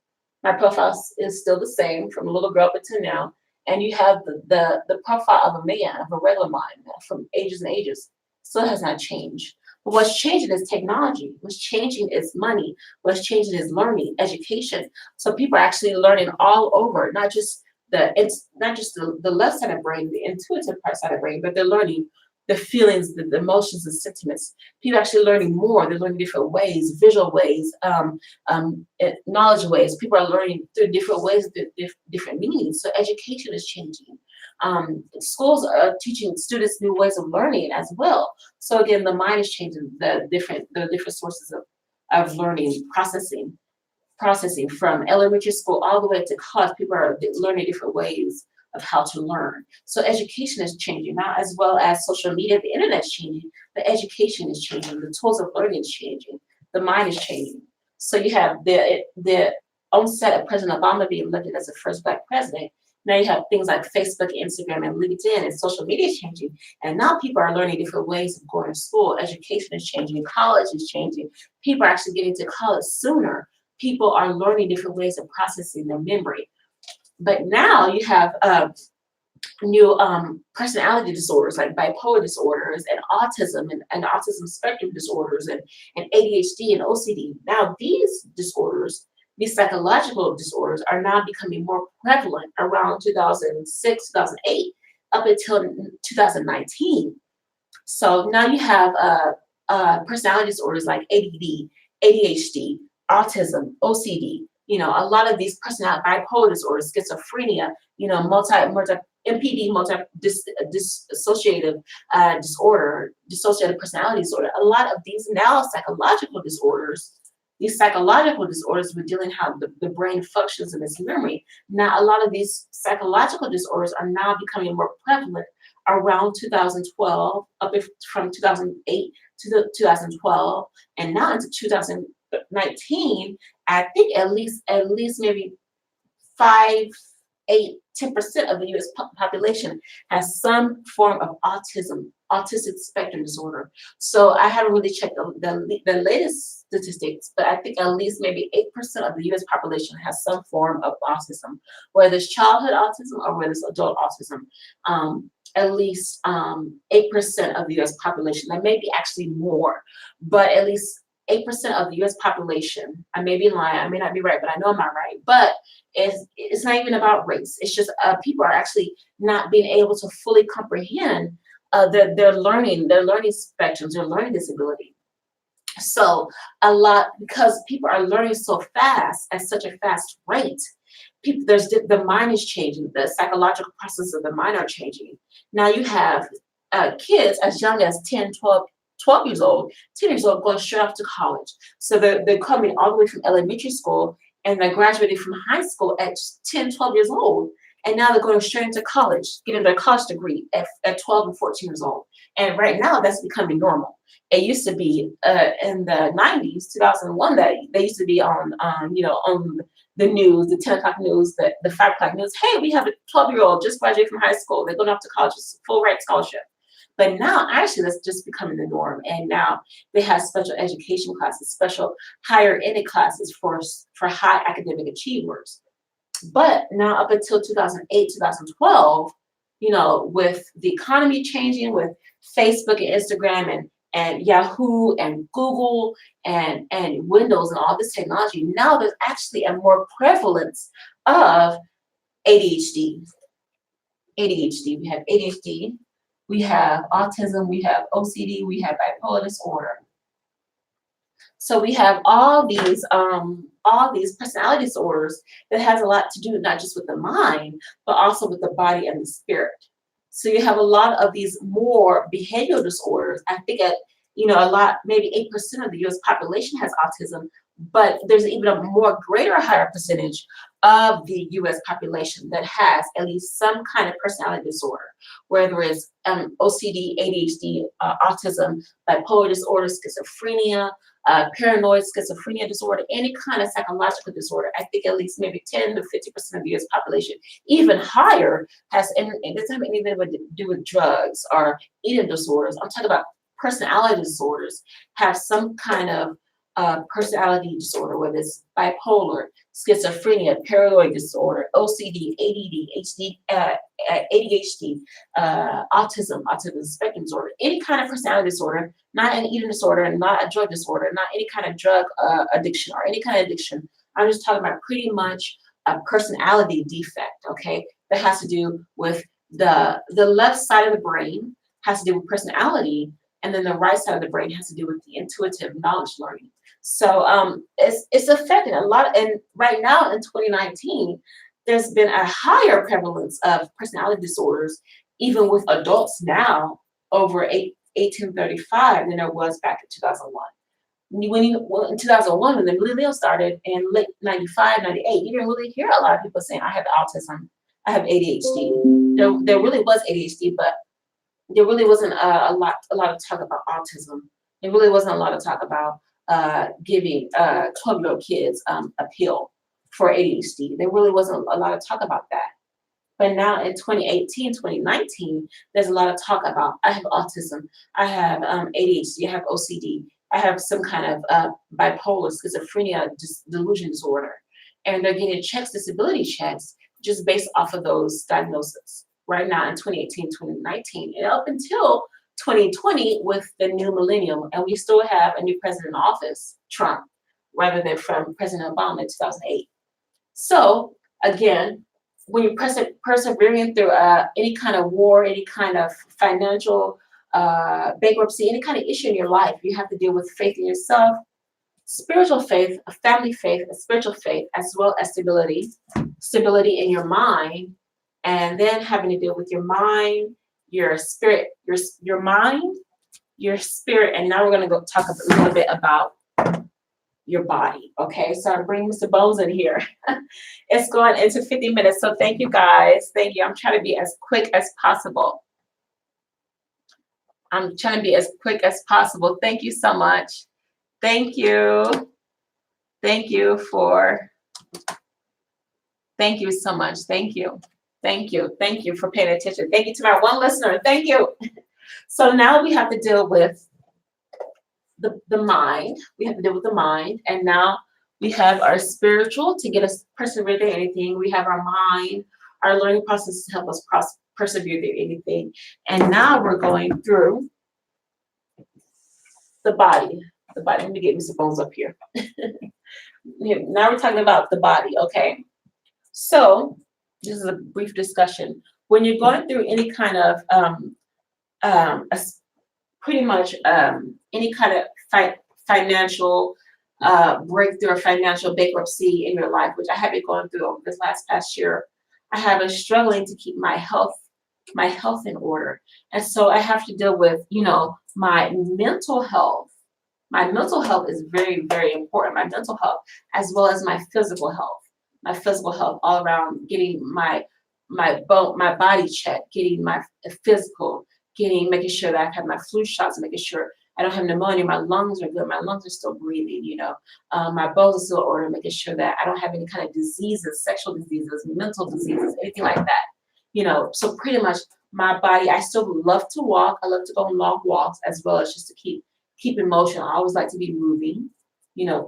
My profile is still the same from a little girl up until now. And you have the profile of a man, of a regular mind from ages and ages. Still has not changed. But what's changing is technology. What's changing is money. What's changing is learning, education. So people are actually learning all over, not just the left side of the brain, the intuitive part side of the brain, but they're learning the feelings, the emotions, the sentiments. People are actually learning more. They're learning different ways, visual ways, knowledge ways. People are learning through different ways, different meanings. So education is changing. Schools are teaching students new ways of learning as well. So again, the mind is changing. The different sources of learning, processing from elementary school all the way to college. People are learning different ways of how to learn. So education is changing, not as well as social media. The internet is changing, but education is changing. The tools of learning is changing. The mind is changing. So you have the onset of President Obama being elected as the first Black president. Now you have things like Facebook, Instagram, and LinkedIn, and social media is changing. And now people are learning different ways of going to school. Education is changing. College is changing. People are actually getting to college sooner. People are learning different ways of processing their memory. But now you have new personality disorders like bipolar disorders and autism and autism spectrum disorders and ADHD and OCD. Now these disorders, these psychological disorders are now becoming more prevalent around 2006, 2008, up until 2019. So now you have personality disorders like ADD, ADHD, autism, OCD. You know, a lot of these personality bipolar disorders, schizophrenia. You know, multi MPD, dissociative disorder, dissociative personality disorder. A lot of these now psychological disorders. These psychological disorders, we're dealing how the brain functions in its memory. Now, a lot of these psychological disorders are now becoming more prevalent around 2012, from 2008 to 2012, and now into 2019. I think at least maybe 5, 8, 10% of the U.S. population has some form of autistic spectrum disorder. So I haven't really checked the latest statistics, but I think at least maybe 8% of the U.S. population has some form of autism, whether it's childhood autism or whether it's adult autism. At least 8% of the U.S. population. That may be actually more, but at least 8% of the U.S. population. I may be lying, I may not be right, but I know I'm not right. But it's not even about race. It's just people are actually not being able to fully comprehend their learning spectrums, their learning disability. So a lot, because people are learning so fast at such a fast rate, the mind is changing, the psychological processes of the mind are changing. Now you have kids as young as 10, 12 years old, 10 years old, going straight off to college. So they're coming all the way from elementary school and they're graduating from high school at 10, 12 years old. And now they're going straight into college, getting their college degree at 12 and 14 years old. And right now that's becoming normal. It used to be in the 90s, 2001, that they used to be on the news, the 10 o'clock news, the 5 o'clock news. Hey, we have a 12-year-old just graduated from high school. They're going off to college, full rate scholarship. But now, actually, that's just becoming the norm. And now they have special education classes, special higher ed classes for high academic achievers. But now, up until 2008, 2012, with the economy changing, with Facebook and Instagram and Yahoo and Google and Windows and all this technology, now there's actually a more prevalence of ADHD. We have ADHD, we have autism, we have OCD, we have bipolar disorder. So we have all these personality disorders that has a lot to do not just with the mind, but also with the body and the spirit. So you have a lot of these more behavioral disorders. I think maybe 8% of the U.S. population has autism, but there's even a higher percentage of the U.S. population that has at least some kind of personality disorder, whether it's OCD, ADHD, autism, bipolar disorder, schizophrenia, paranoid schizophrenia disorder, any kind of psychological disorder. I think at least maybe 10 to 50% of the U.S. population, even higher, has, and it doesn't have anything to do with drugs or eating disorders. I'm talking about personality disorders, have some kind of personality disorder, whether it's bipolar, schizophrenia, paranoid disorder, OCD, ADHD, autism spectrum disorder, any kind of personality disorder, not an eating disorder, not a drug disorder, not any kind of drug addiction or any kind of addiction. I'm just talking about pretty much a personality defect, okay, that has to do with the left side of the brain has to do with personality, and then the right side of the brain has to do with the intuitive knowledge learning. So it's affecting a lot. And right now in 2019, there's been a higher prevalence of personality disorders, even with adults now over 1835 than there was back in 2001. In 2001, when the millennials started in late 95, 98, you didn't really hear a lot of people saying, I have autism, I have ADHD. There really was ADHD, but there really wasn't a lot of talk about autism. There really wasn't a lot of talk about giving 12-year-old kids a pill for ADHD. There really wasn't a lot of talk about that. But now in 2018, 2019, there's a lot of talk about I have autism, I have ADHD, I have OCD, I have some kind of bipolar, schizophrenia, delusion disorder. And they're getting checks, disability checks, just based off of those diagnoses right now in 2018, 2019, and up until 2020 with the new millennium. And we still have a new president in office, Trump, rather than from President Obama in 2008. So again, when you're persevering through any kind of war, any kind of financial bankruptcy, any kind of issue in your life, you have to deal with faith in yourself, spiritual faith, a family faith, a spiritual faith, as well as stability in your mind, and then having to deal with your mind, your spirit, your mind, your spirit, and now we're going to go talk a little bit about your body. Okay, so I'm bringing Mr. Bones in here. It's going into 50 minutes, so thank you guys. Thank you. I'm trying to be as quick as possible. Thank you so much. Thank you. Thank you so much. Thank you for paying attention. Thank you to my one listener. Thank you. So now we have to deal with the mind. We have to deal with the mind. And now we have our spiritual to get us persevere through anything. We have our mind, our learning process to help us persevere through anything. And now we're going through the body. Let me get Mr. Bones up here. Now we're talking about the body, okay? So this is a brief discussion. When you're going through any kind of pretty much any kind of financial breakthrough or financial bankruptcy in your life, which I have been going through over this past year, I have been struggling to keep my health in order. And so I have to deal with, my mental health. My mental health is very, very important. My mental health, as well as my physical health. My physical health all around, getting my body checked, getting my physical, making sure that I've had my flu shots, making sure I don't have pneumonia, my lungs are good, my lungs are still breathing, my bones are still in order, making sure that I don't have any kind of diseases, sexual diseases, mental diseases, anything like that. So pretty much my body, I still love to walk. I love to go on long walks, as well as just to keep in motion. I always like to be moving,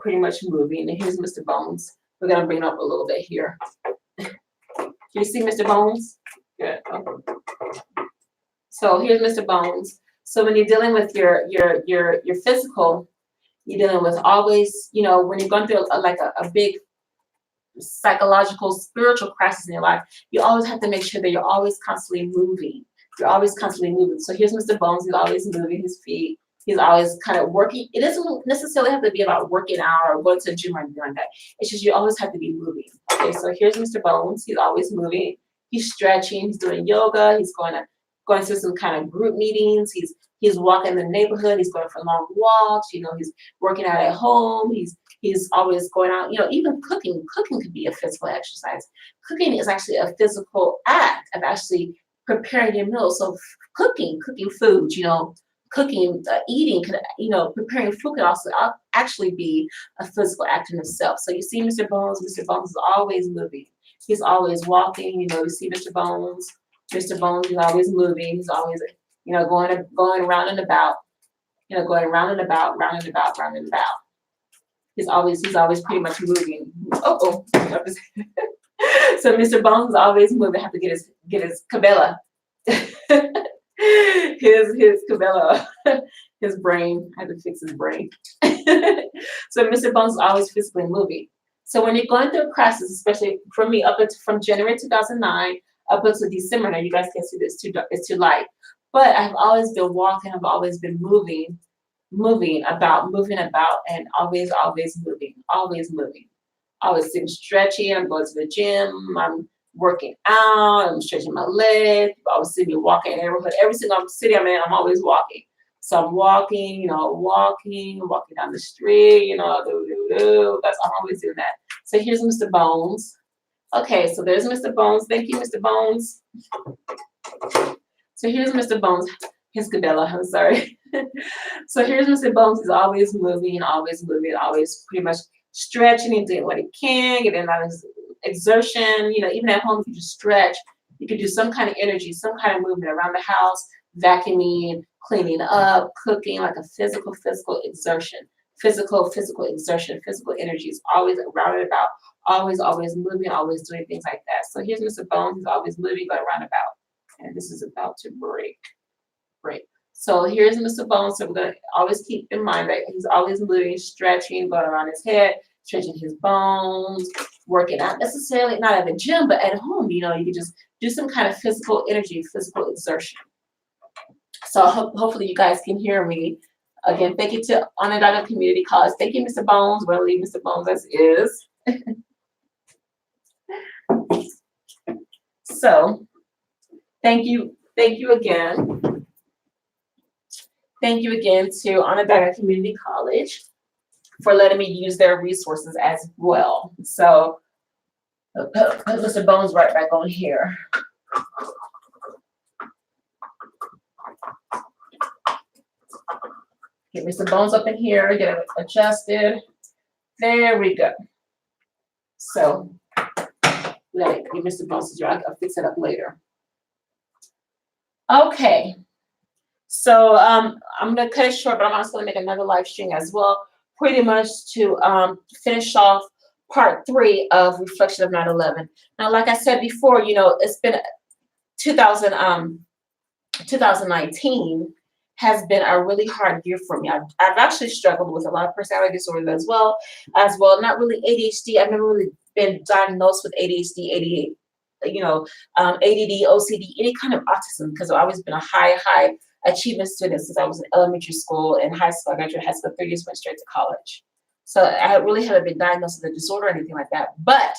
pretty much moving. And here's Mr. Bones. We're gonna bring it up a little bit here. Can you see Mr. Bones? Good. Okay. So here's Mr. Bones. So when you're dealing with your physical, you're dealing with always, when you're going through a big psychological, spiritual crisis in your life, you always have to make sure that you're always constantly moving. You're always constantly moving. So here's Mr. Bones. He's always moving his feet. He's always kind of working. It doesn't necessarily have to be about working out or going to the gym or anything like that. It's just you always have to be moving. Okay, so here's Mr. Bones. He's always moving. He's stretching. He's doing yoga. He's going to some kind of group meetings. He's walking the neighborhood. He's going for long walks. He's working out at home. He's always going out. Even cooking. Cooking could be a physical exercise. Cooking is actually a physical act of actually preparing your meal. So cooking food. Cooking, eating, preparing food can also actually be a physical act in itself. So you see Mr. Bones. Mr. Bones is always moving. He's always walking. You see Mr. Bones. Mr. Bones is always moving. He's always, going round and about. Going round and about, round and about, round and about. He's always pretty much moving. So Mr. Bones is always moving. I have to get his cabela. his cabela, his brain. I have to fix his brain. So Mr. Bones is always physically moving. So when you're going through a crisis, especially for me, from January 2009 up until December, now you guys can't see this, it's too light. But I've always been walking. I've always been moving about, and always moving, always sitting stretching. I'm going to the gym. I'm working out. I'm stretching my legs. People always see me walking in the neighborhood. Every single city I'm in, I'm always walking. So I'm walking down the street, That's I'm always doing that. So here's Mr. Bones. Okay, so there's Mr. Bones. Thank you, Mr. Bones. So here's Mr. Bones. His cabela, I'm sorry. So here's Mr. Bones. He's always moving, always pretty much stretching and doing what he can, getting out of his exertion. Even at home, if you just stretch, You can do some kind of energy, some kind of movement around the house, vacuuming, cleaning up, cooking, like a physical exertion. Physical exertion, physical energy is always rounded about, always moving, always doing things like that. So here's Mr. Bones, he's always moving, going round about. And this is about to break. So here's Mr. Bones. So we're going to always keep in mind that he's always moving, stretching, going around his head, stretching his bones, working out, necessarily not at the gym, but at home. You know, you can just do some kind of physical energy, physical exertion. So hopefully you guys can hear me. Again, thank you to Onondaga Community College. Thank you, Mr. Bones. We're going to leave Mr. Bones as is. So thank you again. Thank you again to Onondaga Community College for letting me use their resources as well. So put Mr. Bones right back on here. Get Mr. Bones up in here, get it adjusted. There we go. So we gotta get Mr. Bones to draw. I'll fix it up later. Okay. So I'm gonna cut it short, but I'm also gonna make another live stream as well, pretty much to finish off part 3 of Reflection of 9/11. Now, like I said before, you know, it's been 2019 has been a really hard year for me. I've actually struggled with a lot of personality disorders as well. Not really ADHD. I've never really been diagnosed with ADHD, ADD, OCD, any kind of autism, because I've always been a high achievement student since I was in elementary school and high school. I graduated high school 3 years, went straight to college. So I really haven't been diagnosed with a disorder or anything like that. But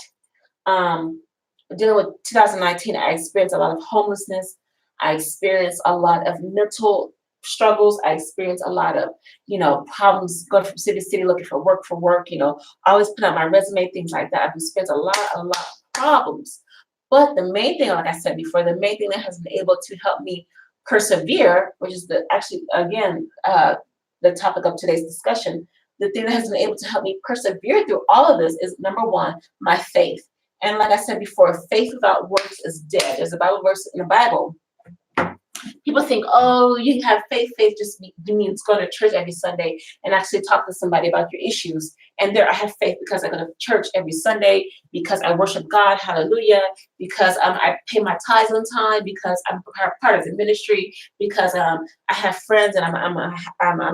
dealing with 2019, I experienced a lot of homelessness. I experienced a lot of mental struggles. I experienced a lot of, problems going from city to city looking for work, always put out my resume, things like that. I've experienced a lot of problems. But the main thing, like I said before, the main thing that has been able to help me persevere, which is the topic of today's discussion, the thing that has been able to help me persevere through all of this is, number one, my faith. And like I said before, faith without works is dead. There's a Bible verse in the Bible. People think, oh, you have faith. Faith just means going to church every Sunday and actually talk to somebody about your issues. And there I have faith because I go to church every Sunday, because I worship God, hallelujah, because I pay my tithes on time, because I'm part of the ministry, because I have friends and I'm a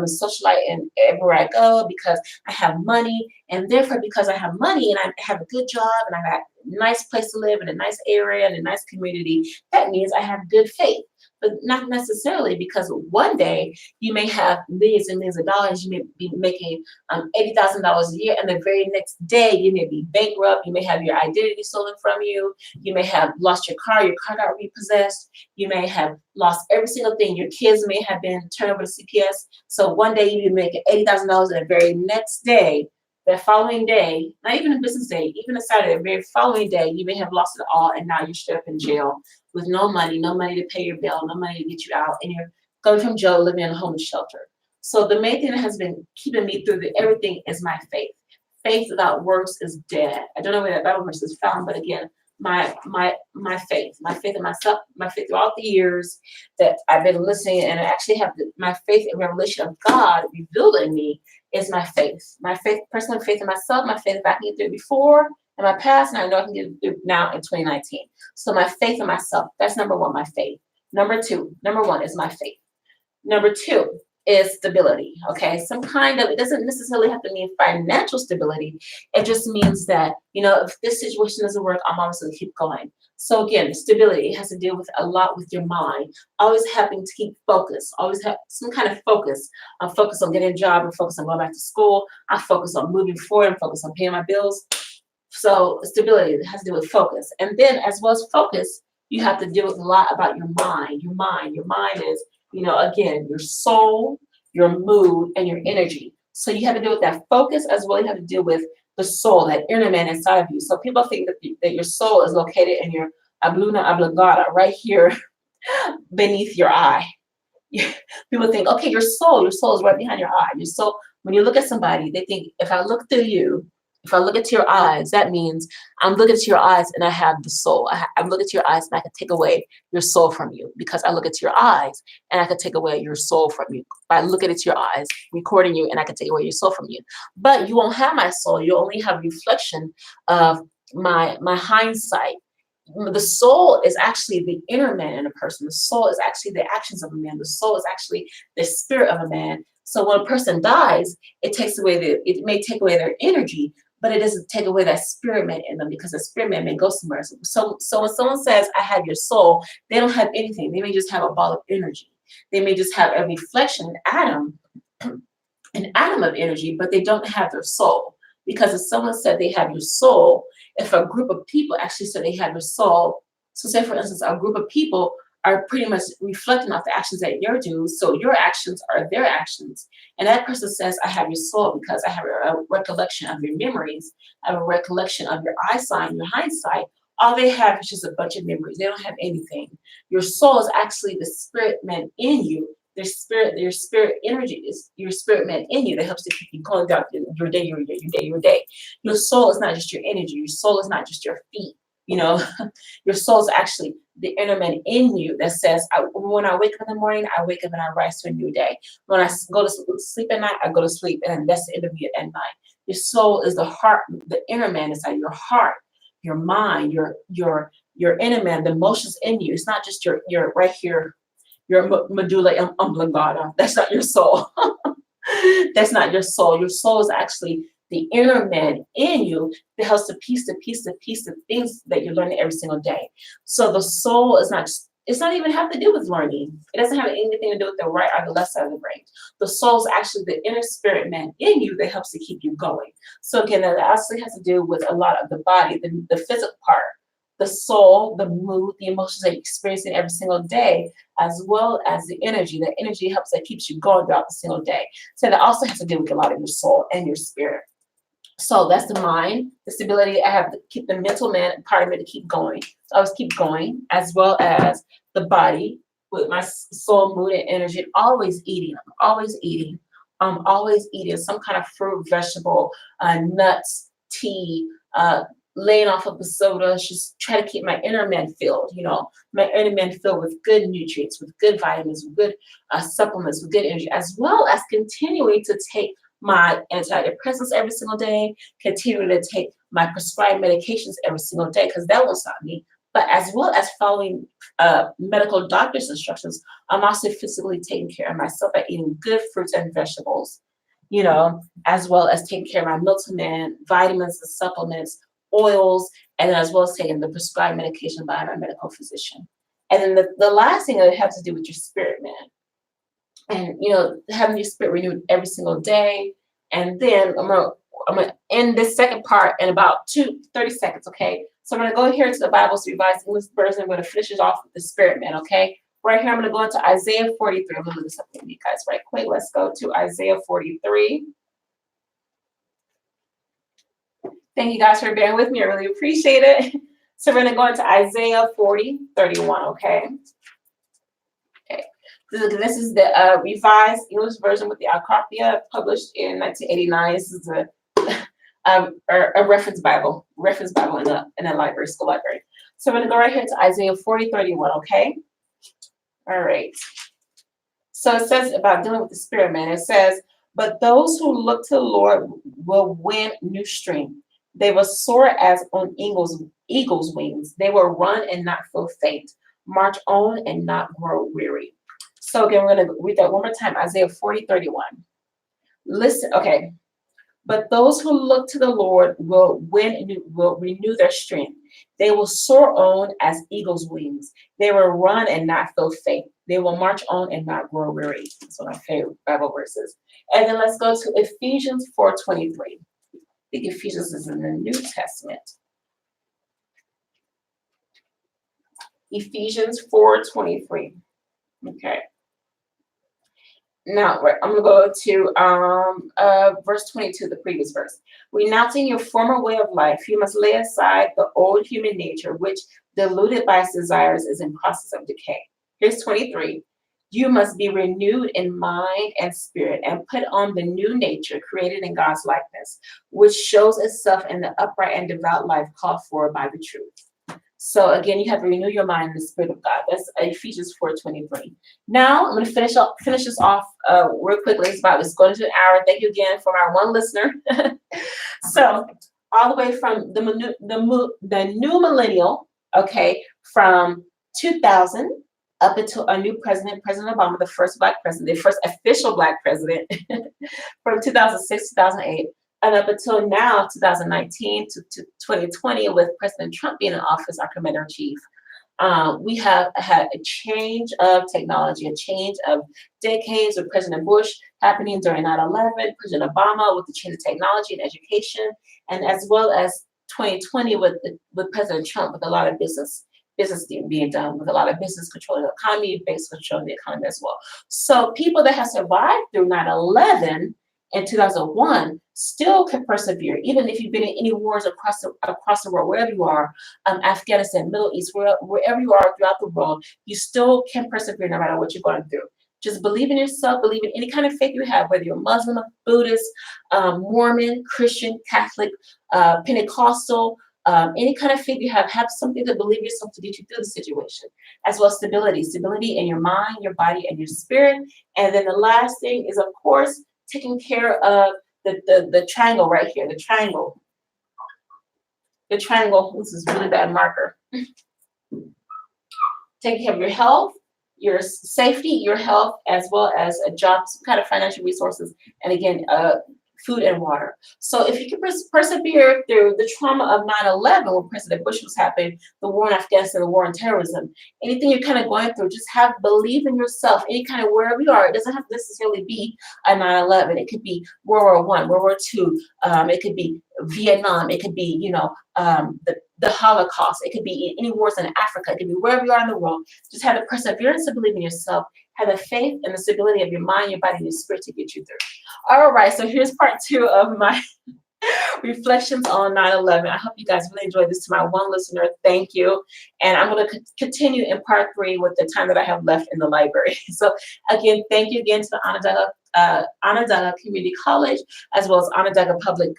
socialite and everywhere I go, because I have money. And therefore, because I have money and I have a good job and I have a nice place to live in a nice area and a nice community, that means I have good faith. But not necessarily, because one day you may have millions and millions of dollars, you may be making $80,000 a year, and the very next day you may be bankrupt, you may have your identity stolen from you, you may have lost your car got repossessed, you may have lost every single thing, your kids may have been turned over to CPS. So one day you may make $80,000, and the very next day, the following day, not even a business day, even a Saturday, the very following day, you may have lost it all, and now you're straight up in jail with no money to pay your bill, no money to get you out, and you're going from jail, living in a homeless shelter. So the main thing that has been keeping me through everything is my faith. Faith without works is dead. I don't know where that Bible verse is found, but again, my faith in myself, my faith throughout the years that I've been listening, and I actually have my faith and revelation of God revealed in me is my faith. My faith, personal faith in myself, my faith if I can get through it before in my past, and I know I can get through now in 2019. So my faith in myself, that's number one, my faith. Number one is my faith. Number 2 is stability, okay? Some kind of, it doesn't necessarily have to mean financial stability. It just means that, if this situation doesn't work, I'm always going to keep going. So again, stability has to deal with a lot with your mind, always having to keep focus, always have some kind of focus. I'm focused on getting a job, I'm focused on going back to school, I focus on moving forward, I'm focused on paying my bills. So stability has to do with focus. And then as well as focus, you have to deal with a lot about your mind. Your mind is, again, your soul, your mood, and your energy. So you have to deal with that focus as well. You have to deal with the soul, that inner man inside of you. So people think that your soul is located in your obluna oblongata, right here beneath your eye. People think, okay, your soul is right behind your eye. Your soul, when you look at somebody, they think, if I look through you, If I look into your eyes, that means I'm looking into your eyes and I have the soul. I'm looking into your eyes and I can take away your soul from you, because I look into your eyes and I can take away your soul from you. By looking into your eyes, recording you, and I can take away your soul from you. But you won't have my soul. You only have reflection of my hindsight. The soul is actually the inner man in a person. The soul is actually the actions of a man. The soul is actually the spirit of a man. So when a person dies, it may take away their energy, but it doesn't take away that spirit man in them, because the spirit man may go somewhere. So when someone says, I have your soul, they don't have anything. They may just have a ball of energy. They may just have a reflection, an atom of energy, but they don't have their soul. Because if someone said they have your soul, if a group of people actually said they have your soul, so say for instance, a group of people are pretty much reflecting off the actions that you're doing, so your actions are their actions. And that person says, I have your soul because I have a recollection of your memories, I have a recollection of your eyesight, your hindsight. All they have is just a bunch of memories. They don't have anything. Your soul is actually the spirit man in you. Your spirit energy is your spirit man in you that helps to keep you going throughout your day, your day, your day, your day. Your soul is not just your energy. Your soul is not just your feet. You know, your soul is actually the inner man in you that says, when I wake up in the morning, I wake up and I rise to a new day. When I go to sleep at night, I go to sleep, and that's the end of me at night. Your soul is the heart, the inner man inside your heart, your mind, your inner man, the emotions in you. It's not just your right here, your medulla oblongata. That's not your soul. That's not your soul. Your soul is actually the inner man in you that helps to piece the things that you're learning every single day. So the soul is not just, it's not even have to do with learning. It doesn't have anything to do with the right or the left side of the brain. The soul is actually the inner spirit man in you that helps to keep you going. So again, that actually has to do with a lot of the body, the physical part, the soul, the mood, the emotions that you're experiencing every single day, as well as the energy. The energy helps that keeps you going throughout the single day. So that also has to do with a lot of your soul and your spirit. So that's the mind, the stability. I have to keep the mental man part of me to keep going. So I always keep going, as well as the body with my soul, mood, and energy. Always eating. I'm always eating some kind of fruit, vegetable, nuts, tea, laying off of the soda. Just try to keep my inner man filled. You know, my inner man filled with good nutrients, with good vitamins, with good supplements, with good energy, as well as continuing to take my antidepressants every single day, continue to take my prescribed medications every single day, because that won't stop me. But as well as following medical doctor's instructions, I'm also physically taking care of myself by eating good fruits and vegetables, you know, as well as taking care of my multiman, vitamins and supplements, oils, and then as well as taking the prescribed medication by my medical physician. And then the last thing that has to do with your spirit, man. And you know, having your spirit renewed every single day. And then I'm gonna end this second part in about 30 seconds, okay? So I'm gonna go here to the Bible's Revised English Version. I'm gonna finish it off with the spirit man, okay? Right here, I'm gonna go into Isaiah 43. I'm gonna look this up for you guys right quick. Let's go to Isaiah 43. Thank you guys for bearing with me. I really appreciate it. So we're gonna go into Isaiah 40:31, okay? This is the Revised English Version with the Acropia, published in 1989. This is a reference Bible in a library, school library. So I'm going to go right here to Isaiah 40:31, okay? All right. So it says about dealing with the spirit, man. It says, but those who look to the Lord will win new strength. They will soar as on eagle's wings. They will run and not feel faint, march on and not grow weary. So again, we're going to read that one more time, Isaiah 40:31. Listen, okay. But those who look to the Lord will renew their strength. They will soar on as eagle's wings. They will run and not feel faint. They will march on and not grow weary. That's one of my favorite Bible verses. And then let's go to Ephesians 4:23. I think Ephesians is in the New Testament. Ephesians 4:23. Okay. Now, I'm going to go to verse 22, the previous verse. Renouncing your former way of life, you must lay aside the old human nature, which, deluded by its desires, is in process of decay. Here's 23. You must be renewed in mind and spirit and put on the new nature created in God's likeness, which shows itself in the upright and devout life called for by the truth. So again, you have to renew your mind in the spirit of God. That's Ephesians 4:23. Now I'm going to finish this off real quickly. It's going to an hour. Thank you again for our one listener. So all the way from the new millennial, okay, from 2000 up until a new president, President Obama, the first Black president, the first official Black president, from 2006 2008. And up until now, 2019 to 2020, with President Trump being in office, our commander in chief, we have had a change of technology, a change of decades with President Bush happening during 9/11, President Obama with the change of technology and education, and as well as 2020 with President Trump with a lot of business being done, with a lot of business controlling the economy, banks controlling the economy as well. So people that have survived through 9/11 in 2001 still can persevere, even if you've been in any wars across the world, wherever you are, Afghanistan, Middle East, wherever you are throughout the world, you still can persevere no matter what you're going through. Just believe in yourself, believe in any kind of faith you have, whether you're Muslim, Buddhist, Mormon, Christian, Catholic, Pentecostal, any kind of faith you have something to believe yourself to get you through the situation, as well as stability in your mind, your body, and your spirit. And then the last thing is, of course, taking care of the triangle right here, the triangle. This is really bad marker. Taking care of your health, your safety, your health, as well as a job, some kind of financial resources, and again, food and water. So if you can persevere through the trauma of 9/11, when President Bush was happening, the war in Afghanistan, the war on terrorism, anything you're kind of going through, just believe in yourself. Any kind of wherever you are, it doesn't have to necessarily be a 9/11. It could be World War I, World War II. It could be Vietnam. It could be, the Holocaust. It could be any wars in Africa. It could be wherever you are in the world. Just have the perseverance to believe in yourself. Have the faith and the stability of your mind, your body, and your spirit to get you through. All right, so here's part 2 of my reflections on 9/11. I hope you guys really enjoyed this. To my one listener, thank you. And I'm going to continue in part 3 with the time that I have left in the library. So again, thank you again to the Onondaga Community College, as well as Onondaga Public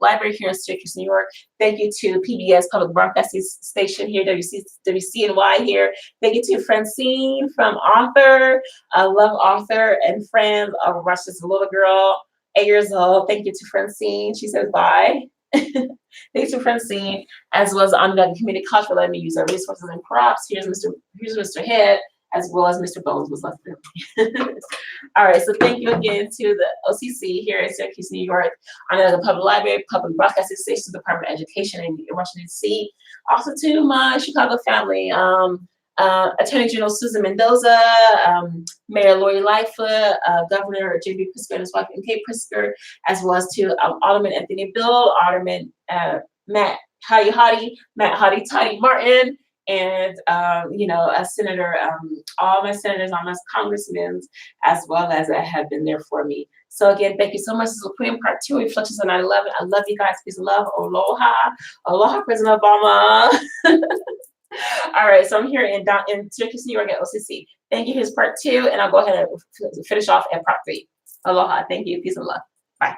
Library here in Syracuse, New York. Thank you to PBS Public Broadcasting Station here, WCNY here. Thank you to Francine from Author. I love Author and Friends. I'll watch this little girl, 8 years old. Thank you to Francine. She says bye. Thanks to Francine, as well as Onondaga Community College for letting me use our resources and props. Here's Mr. Head, as well as Mr. Bones was left there. All right, so thank you again to the OCC here in Syracuse, New York, Onondaga Public Library, Public Broadcasting Station, Department of Education in Washington, D.C. Also to my Chicago family, Attorney General Susan Mendoza, Mayor Lori Lightfoot, Governor J.B. Pritzker and his wife M.K. Pritzker, as well as to Alderman Anthony Bill, Alderman Matt Hottie Toddy Martin, and a senator, all my senators, all my congressmen, as well as that have been there for me. So again, thank you so much. This is Queen Part 2, Reflections on 9/11. I love you guys. Peace and love. Aloha, President Obama. All right, so I'm here in Syracuse, New York at OCC. Thank you. Here's part 2, and I'll go ahead and finish off at part 3. Aloha. Thank you. Peace and love. Bye.